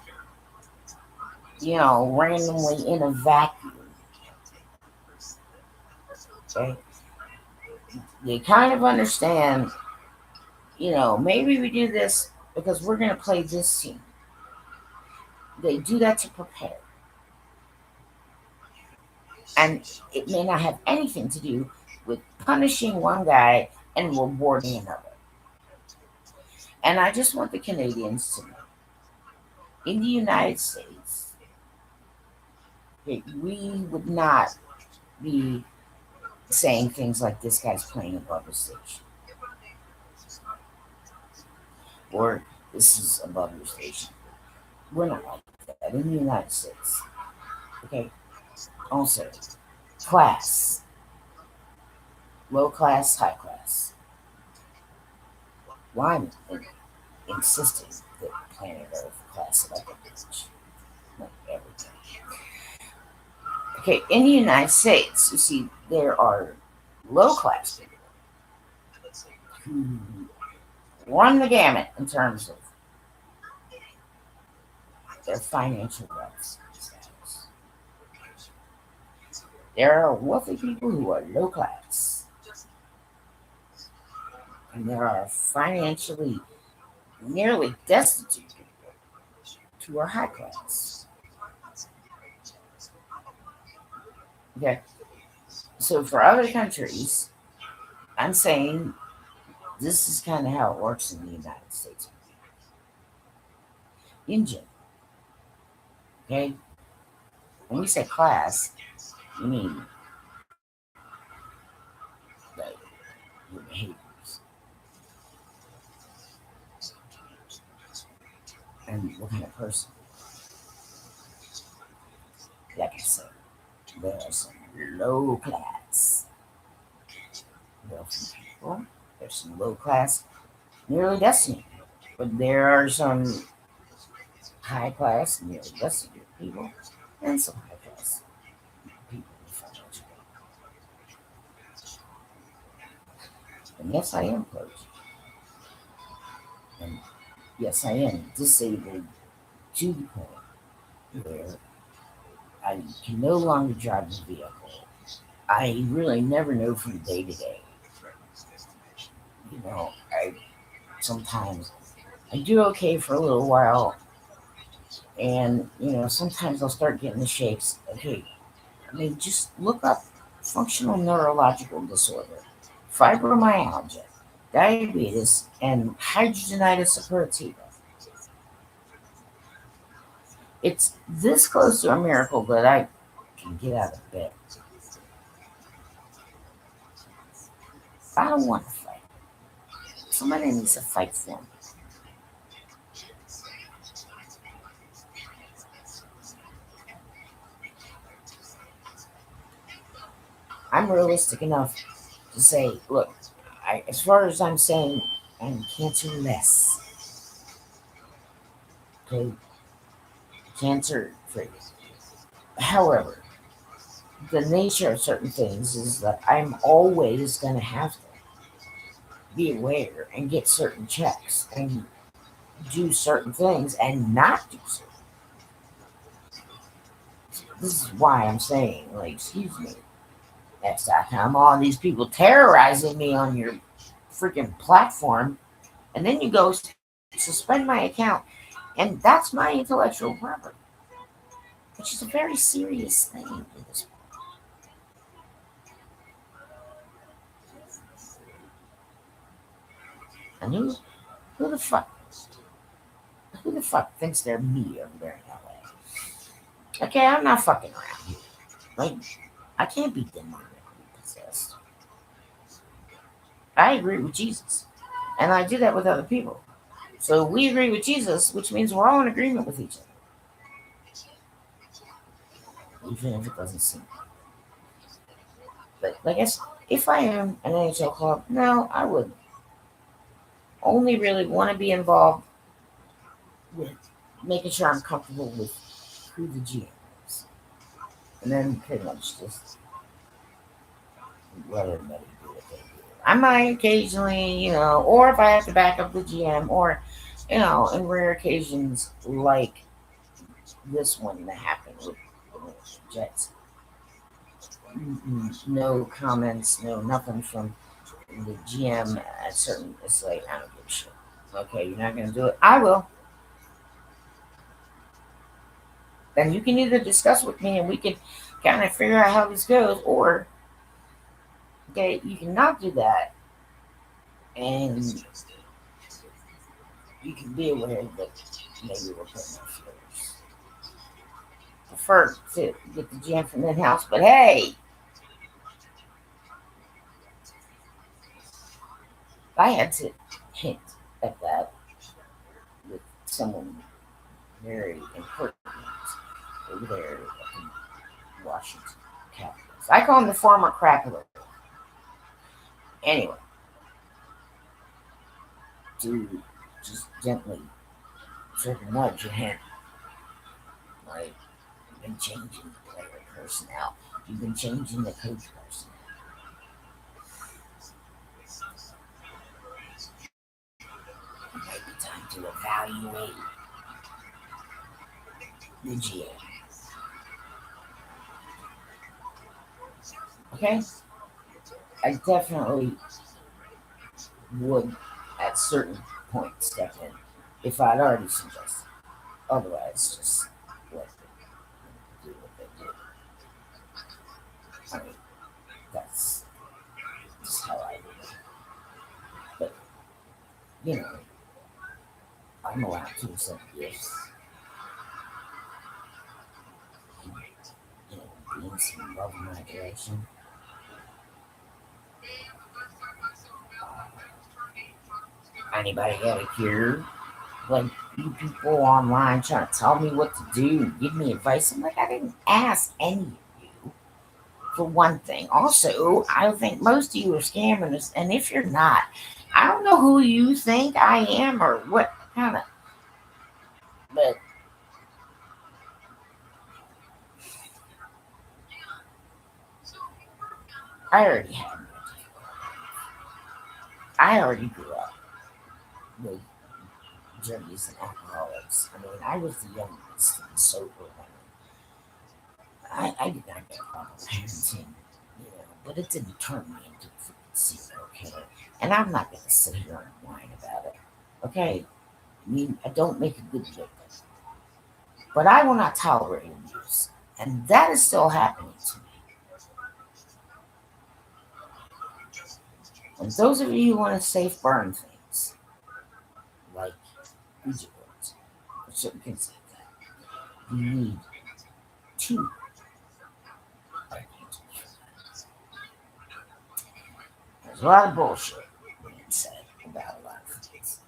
randomly in a vacuum. Okay? They kind of understand, maybe we do this because we're going to play this team. They do that to prepare. And it may not have anything to do with punishing one guy and rewarding another. And I just want the Canadians to know in the United States, that we would not be saying things like this guy's playing above his station or this is above your station. We're not like that in the United States. Okay. Also, class, low class, high class. Why I'm insisting that planet Earth class it up a bitch, like everything. Okay, in the United States, you see, there are low class people who run the gamut in terms of their financial wealth status. There are wealthy people who are low class, and there are financially nearly destitute people who are high class. Okay, so for other countries, I'm saying this is kind of how it works in the United States. In general, okay, when we say class, we mean like your behaviors and what kind of person. Like I said, there are some low class wealthy people. There's some low class nearly destitute people. But there are some high class nearly destitute people and some high class people with financial wealth. And yes, I am clergy. And yes, I am disabled to the point where I can no longer drive the vehicle. I really never know from day to day. I sometimes I do okay for a little while, and sometimes I'll start getting the shakes. Okay, I mean, just look up functional neurological disorder, fibromyalgia, diabetes, and hidradenitis suppurativa. It's this close to a miracle that I can get out of bed. I don't want to fight. Somebody needs to fight for me. I'm realistic enough to say, look, as far as I'm saying, I'm cancer-less. Okay, cancer-free. However, the nature of certain things is that I'm always going to have to be aware and get certain checks and do certain things and not do certain. This is why I'm saying, like, excuse me, X.com, all these people terrorizing me on your freaking platform, and then you go suspend my account, and that's my intellectual property, which is a very serious thing in this. And who the fuck, who the fuck thinks they're me over there in LA? Okay, I'm not fucking around here. Like, I can't be demonically possessed. I agree with Jesus, and I do that with other people. So we agree with Jesus, which means we're all in agreement with each other, even if it doesn't seem. But I guess if I am an NHL club, no, I would only really want to be involved with making sure I'm comfortable with who the GM is, and then pretty much just let everybody do what they do. I might occasionally, or if I have to back up the GM, or in rare occasions like this one that happened with the Jets. No comments, no nothing from the GM at certain. It's like I don't give a shit. Okay, you're not gonna do it. I will. Then you can either discuss with me and we can kind of figure out how this goes, or okay, you cannot do that, and you can be aware that maybe we're putting our feelers. Prefer to get the GM from in house, but hey, I had to hint at that with someone very important over there in Washington Capitals. I call him the former crackler. Anyway, to just gently sort of nudge your hand. Like, you've been changing the player personnel. You've been changing the coach personnel. It might be time to evaluate the GM. Okay? I definitely would, at certain points, step in if I'd already suggested. Otherwise, just let them do what they do. I mean, that's just how I do it. But, you know, I'm allowed to accept gifts. Being some love in my direction. Anybody got a cure? Like, you people online trying to tell me what to do and give me advice. I'm like, I didn't ask any of you, for one thing. Also, I think most of you are scammers, and if you're not, I don't know who you think I am or what kind of. But I already had. I already grew up with junkies and alcoholics. I mean, I was the youngest and sober one. I did not get a problem parenting, but it didn't turn me into a freaking serial killer. And I'm not going to sit here and whine about it. Okay? I mean, I don't make a good victim. But I will not tolerate abuse. And that is still happening to me. And those of you who want to safe burn things, like Ouija boards, or certain things like that, You need two archangels. There's a lot of bullshit being said about a lot of things.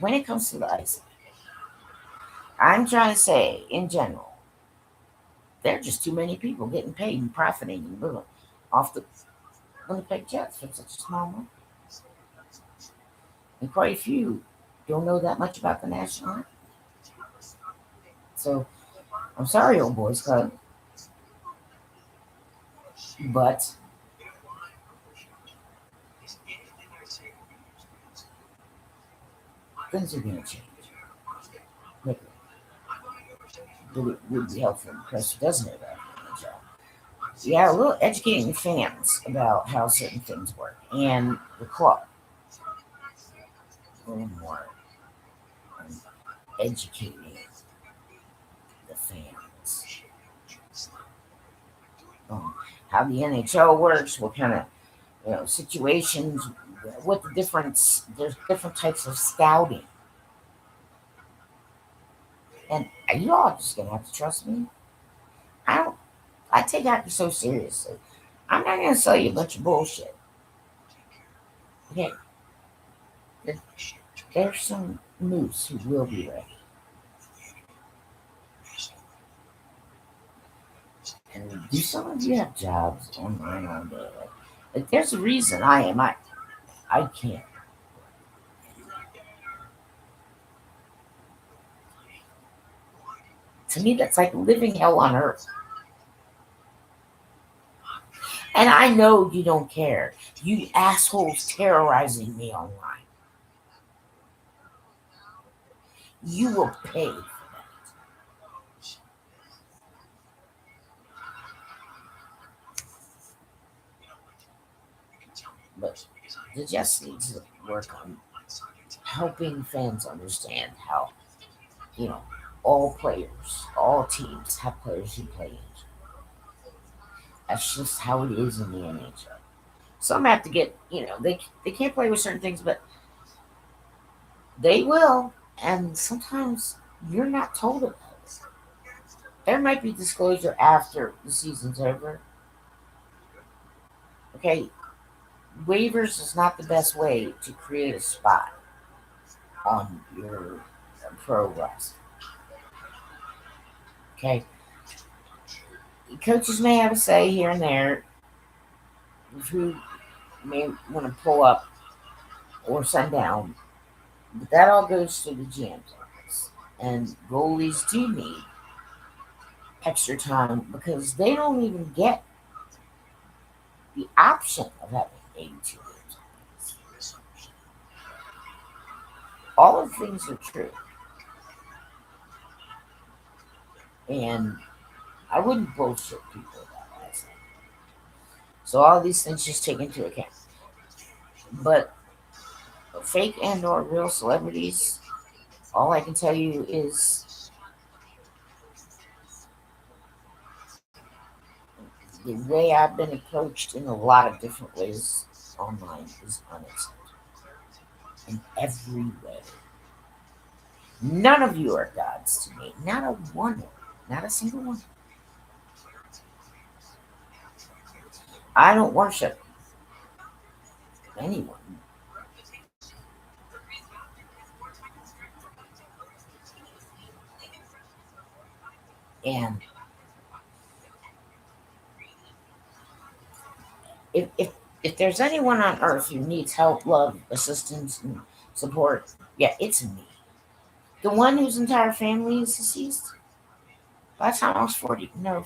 When it comes to the ice, I'm trying to say, in general, there are just too many people getting paid and profiting and living off the Winnipeg Jets for such a small money. And quite a few don't know that much about the national anthem. So I'm sorry, old boys club, but things are going to change quickly. But it would be helpful because who doesn't know that job. Yeah, a little educating the fans about how certain things work and the club. A little more on educating the fans on how the NHL works, what kind of situations, what the difference. There's different types of scouting, and you all just gonna have to trust me. I don't. I take hockey so seriously. I'm not gonna sell you a bunch of bullshit. Okay, there- there's some moose who will be ready. And do some of you have jobs online all day? Like there's a reason I am. I can't. To me, that's like living hell on earth. And I know you don't care. You assholes terrorizing me online. You will pay for that. But the just needs to work on helping fans understand how, you know, all players, all teams have players who play injured. That's just how it is in the NHL. Some have to get, they can't play with certain things, but they will. And sometimes you're not told about it. There might be disclosure after the season's over. Okay, waivers is not the best way to create a spot on your pro roster. Okay, coaches may have a say here and there who may want to pull up or send down, but that all goes to the GM's office. And goalies do need extra time because they don't even get the option of having 82 games. All of the things are true. And I wouldn't bullshit people about that. So all these things just take into account. But fake and or real celebrities, all I can tell you is the way I've been approached in a lot of different ways online is unacceptable. In every way. None of you are gods to me. Not a one. Not a single one. I don't worship anyone. And if there's anyone on earth who needs help, love, assistance, and support, yeah, it's me. The one whose entire family is deceased. By the time I was 40, no.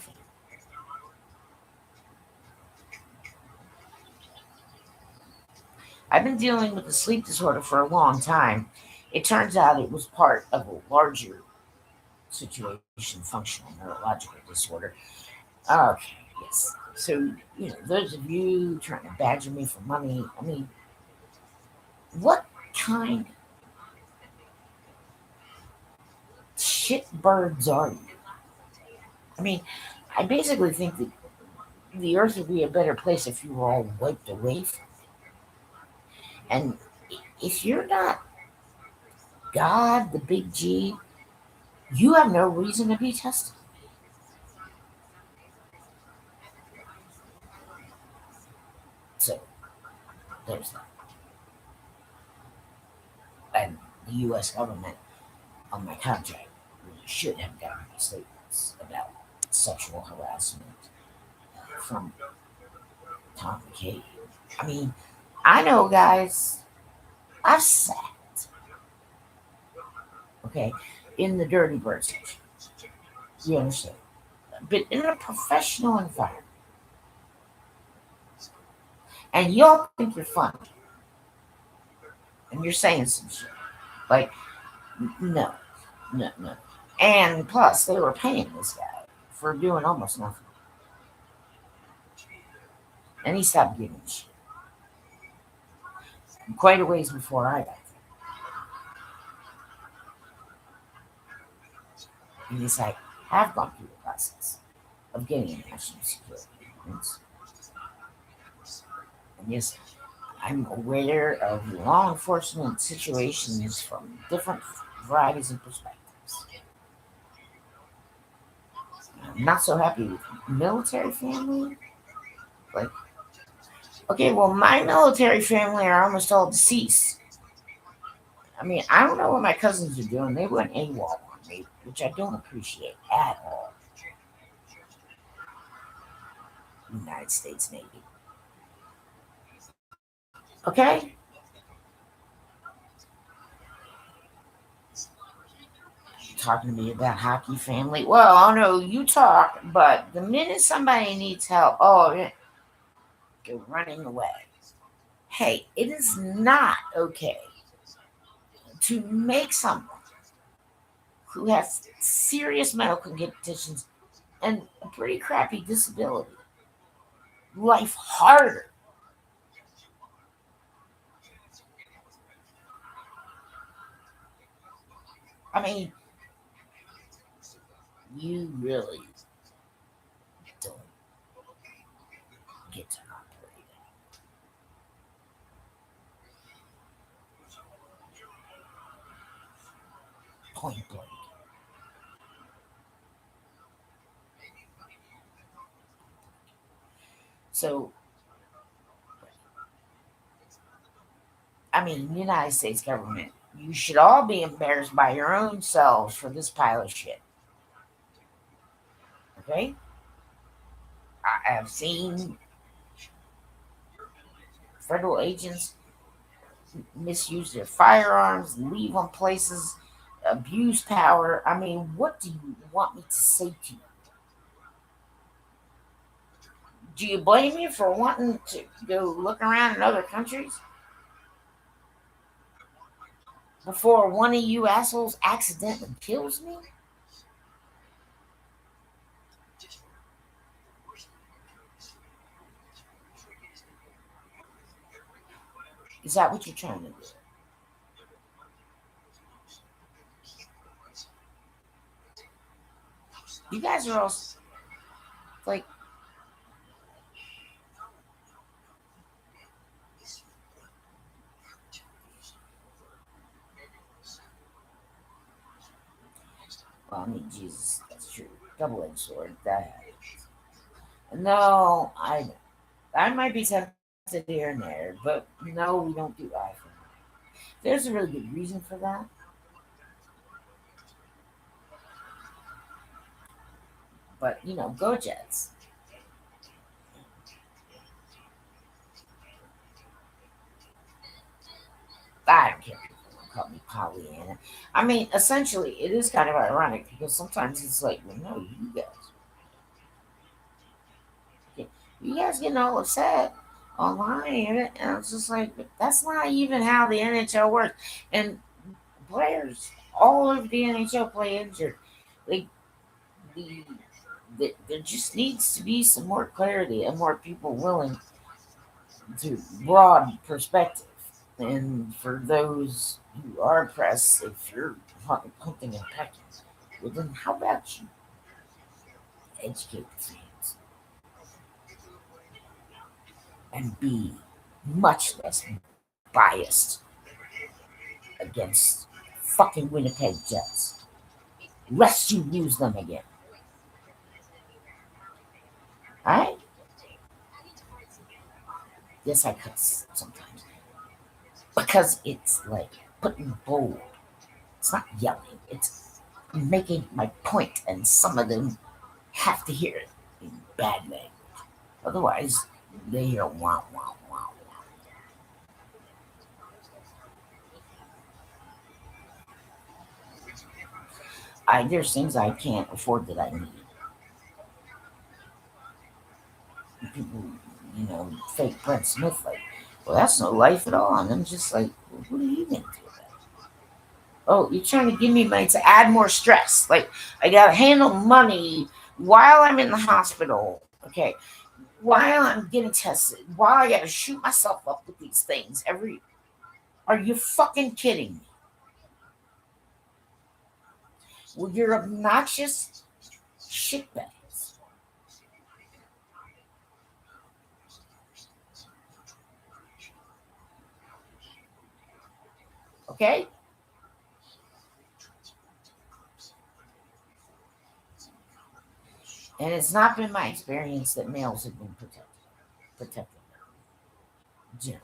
I've been dealing with a sleep disorder for a long time. It turns out it was part of a larger situation, functional neurological disorder. Okay, yes. So, those of you trying to badger me for money, I mean, what kind of shit birds are you? I mean, I basically think that the earth would be a better place if you were all wiped away from it. And if you're not God, the big G, You have no reason to be tested. So there's that. And the U.S. government on my contract really should have gotten my statements about sexual harassment from Tom McKay. I mean, I know, guys, I've sat, okay, in the dirty bird section. You understand? But in a professional environment, and y'all think you're funny, and you're saying some shit. Like, no, no, no. And plus, they were paying this guy for doing almost nothing. And he stopped giving a shit quite a ways before I got there. And he's like, I've gone through the process of getting a national security clearance. And yes, I'm aware of law enforcement situations from different varieties and perspectives. I'm not so happy with military family. Like, okay, well, my military family are almost all deceased. I mean, I don't know what my cousins are doing. They went AWOL on me, which I don't appreciate at all. United States Navy. Okay? Talking to me about hockey family. Well, I know you talk, but the minute somebody needs help, oh, you're running away. Hey, it is not okay to make someone who has serious medical conditions and a pretty crappy disability life harder. I mean, you really don't get to operate point blank. So, I mean, United States government, you should all be embarrassed by your own selves for this pile of shit. Okay? I have seen federal agents misuse their firearms, leave on places, abuse power. I mean, what do you want me to say to you? Do you blame me for wanting to go look around in other countries before one of you assholes accidentally kills me? Is that what you're trying to do? You guys are all like, well, I mean, Jesus, that's true. Double-edged sword. That no, I might be tempted here and there, but no, we don't do eye for eye. There's a really good reason for that, but go Jets. I don't care. If people call me Pollyanna. I mean, essentially, it is kind of ironic because sometimes it's like, well, no, you guys getting all upset online, and it's just like, but that's not even how the NHL works. And players all over the NHL play injured. Like the, there just needs to be some more clarity and more people willing to broad perspective. And for those who are pressed, if you're hunting and pecking, well then how about you educate the fans and be much less biased against fucking Winnipeg Jets. lest you lose them again. Alright? Yes, I cuss sometimes. Because it's like putting bold. It's not yelling. It's making my point, and some of them have to hear it in bad language. Otherwise, they hear wow, wow, wow, wow. There's things I can't afford that I need. People, fake Brent Smith, like, well, that's no life at all. And I'm just like, well, what are you gonna do about it? Oh, you're trying to give me money to add more stress. Like, I gotta handle money while I'm in the hospital. Okay, while I'm getting tested, while I gotta shoot myself up with these things every. Are you fucking kidding me? Well, you're obnoxious shitbags. Okay? And it's not been my experience that males have been protected. Generally,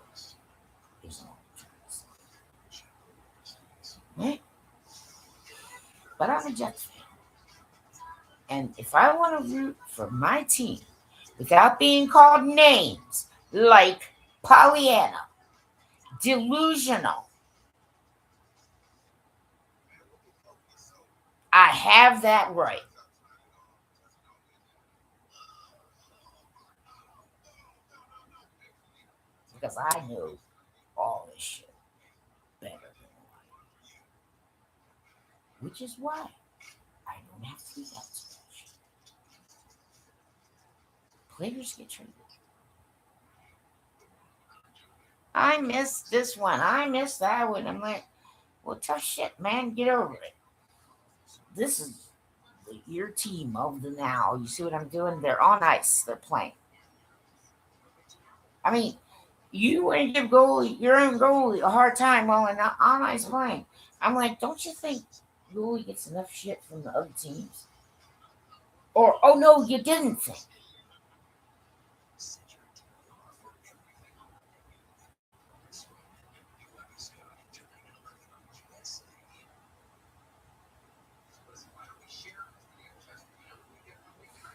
is all I'm trying to say. Right? But I'm a Jets fan. And if I want to root for my team without being called names like Pollyanna, delusional, I have that right. Because I know all this shit better than life. Which is why I don't have to do that so much. Players get traded. I missed this one. I missed that one. I'm like, well, tough shit, man. Get over it. This is your team of the now. You see what I'm doing? They're on ice. They're playing. I mean, you want to give goalie your own goalie a hard time while they're not on ice playing. I'm like, don't you think goalie gets enough shit from the other teams? Or oh no, you didn't think.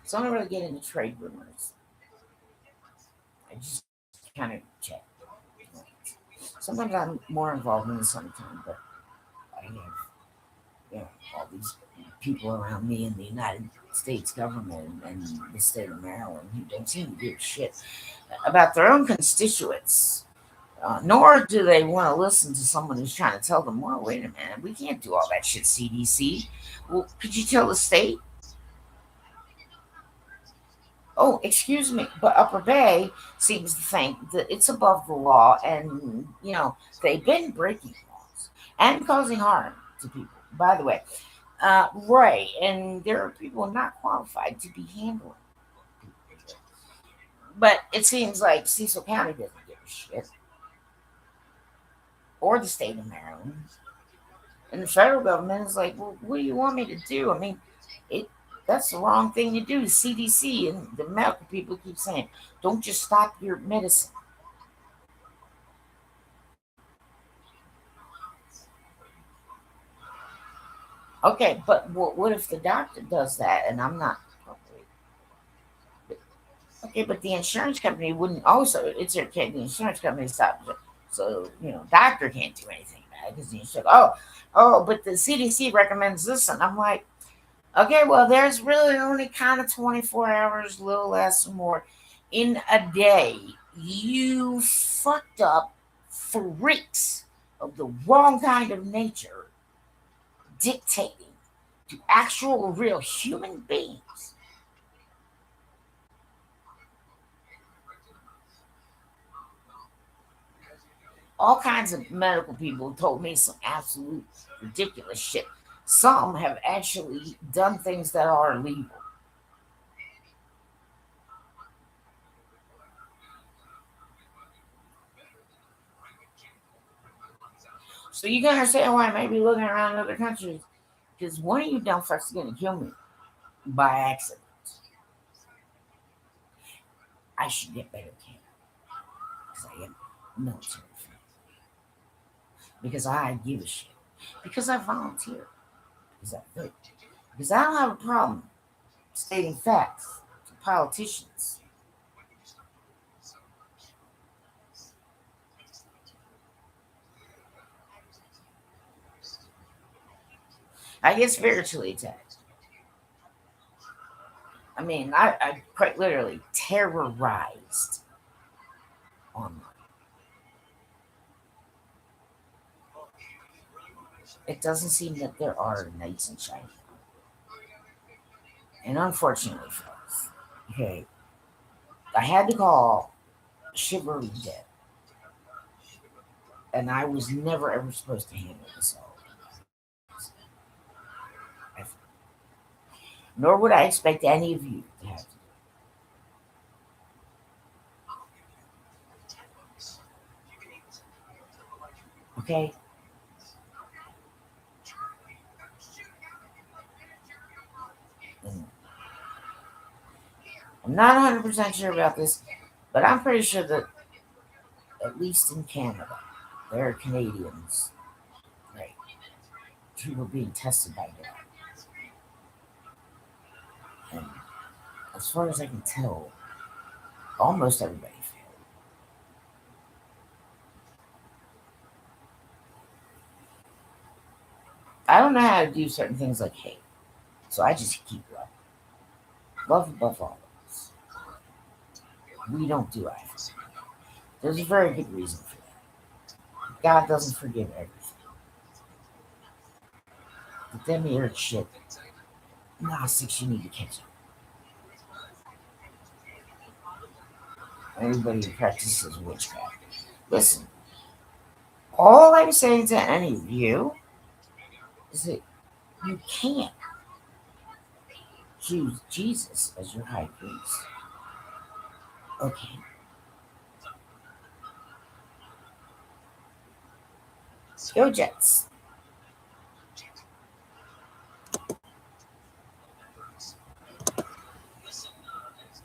So I don't really get into trade rumors. I just kind of check. Sometimes I'm more involved in it sometimes, but I have all these people around me in the United States government and the state of Maryland who don't seem to give a shit about their own constituents. Nor do they want to listen to someone who's trying to tell them, well, wait a minute, we can't do all that shit, CDC. Well, could you tell the state? Oh, excuse me, but Upper Bay seems to think that it's above the law and, they've been breaking laws and causing harm to people, by the way. Right, and there are people not qualified to be handling people. But it seems like Cecil County doesn't give a shit, or the state of Maryland. And the federal government is like, well, what do you want me to do? I mean, it that's the wrong thing to do. The CDC and the medical people keep saying, don't just stop your medicine. Okay, but what if the doctor does that and I'm not? Okay, but the insurance company wouldn't also. It's okay. The insurance company stops it, so doctor can't do anything about it because the insurance. Oh, but the CDC recommends this, and I'm like, okay, well, there's really only kind of 24 hours, a little less or more, in a day. You fucked up freaks of the wrong kind of nature dictating to actual real human beings. All kinds of medical people told me some absolute ridiculous shit. Some have actually done things that are illegal. So you can understand why I may be looking around other countries. Because one of you dumb fucks is going to kill me by accident. I should get better care because I am military fan. Because I give a shit. Because I volunteer. Because I vote. Because I don't have a problem stating facts to politicians. I get spiritually attacked. I mean, I quite literally terrorized online. It doesn't seem that there are knights in China. And unfortunately for us, okay, I had to call Chivalry Dead. And I was never ever supposed to handle this all. Nor would I expect any of you to have to. Okay? And I'm not 100% sure about this, but I'm pretty sure that, at least in Canada, there are Canadians, right, who were being tested by God. And as far as I can tell, almost everybody failed. I don't know how to do certain things like hate, so I just keep love. Love above all else. We don't do either. There's a very good reason for that. God doesn't forgive everything. The demiurge shit, Gnostics, you need to catch up. Everybody who practices witchcraft. Listen, all I'm saying to any of you is that you can't choose Jesus as your high priest. Okay, go Jets.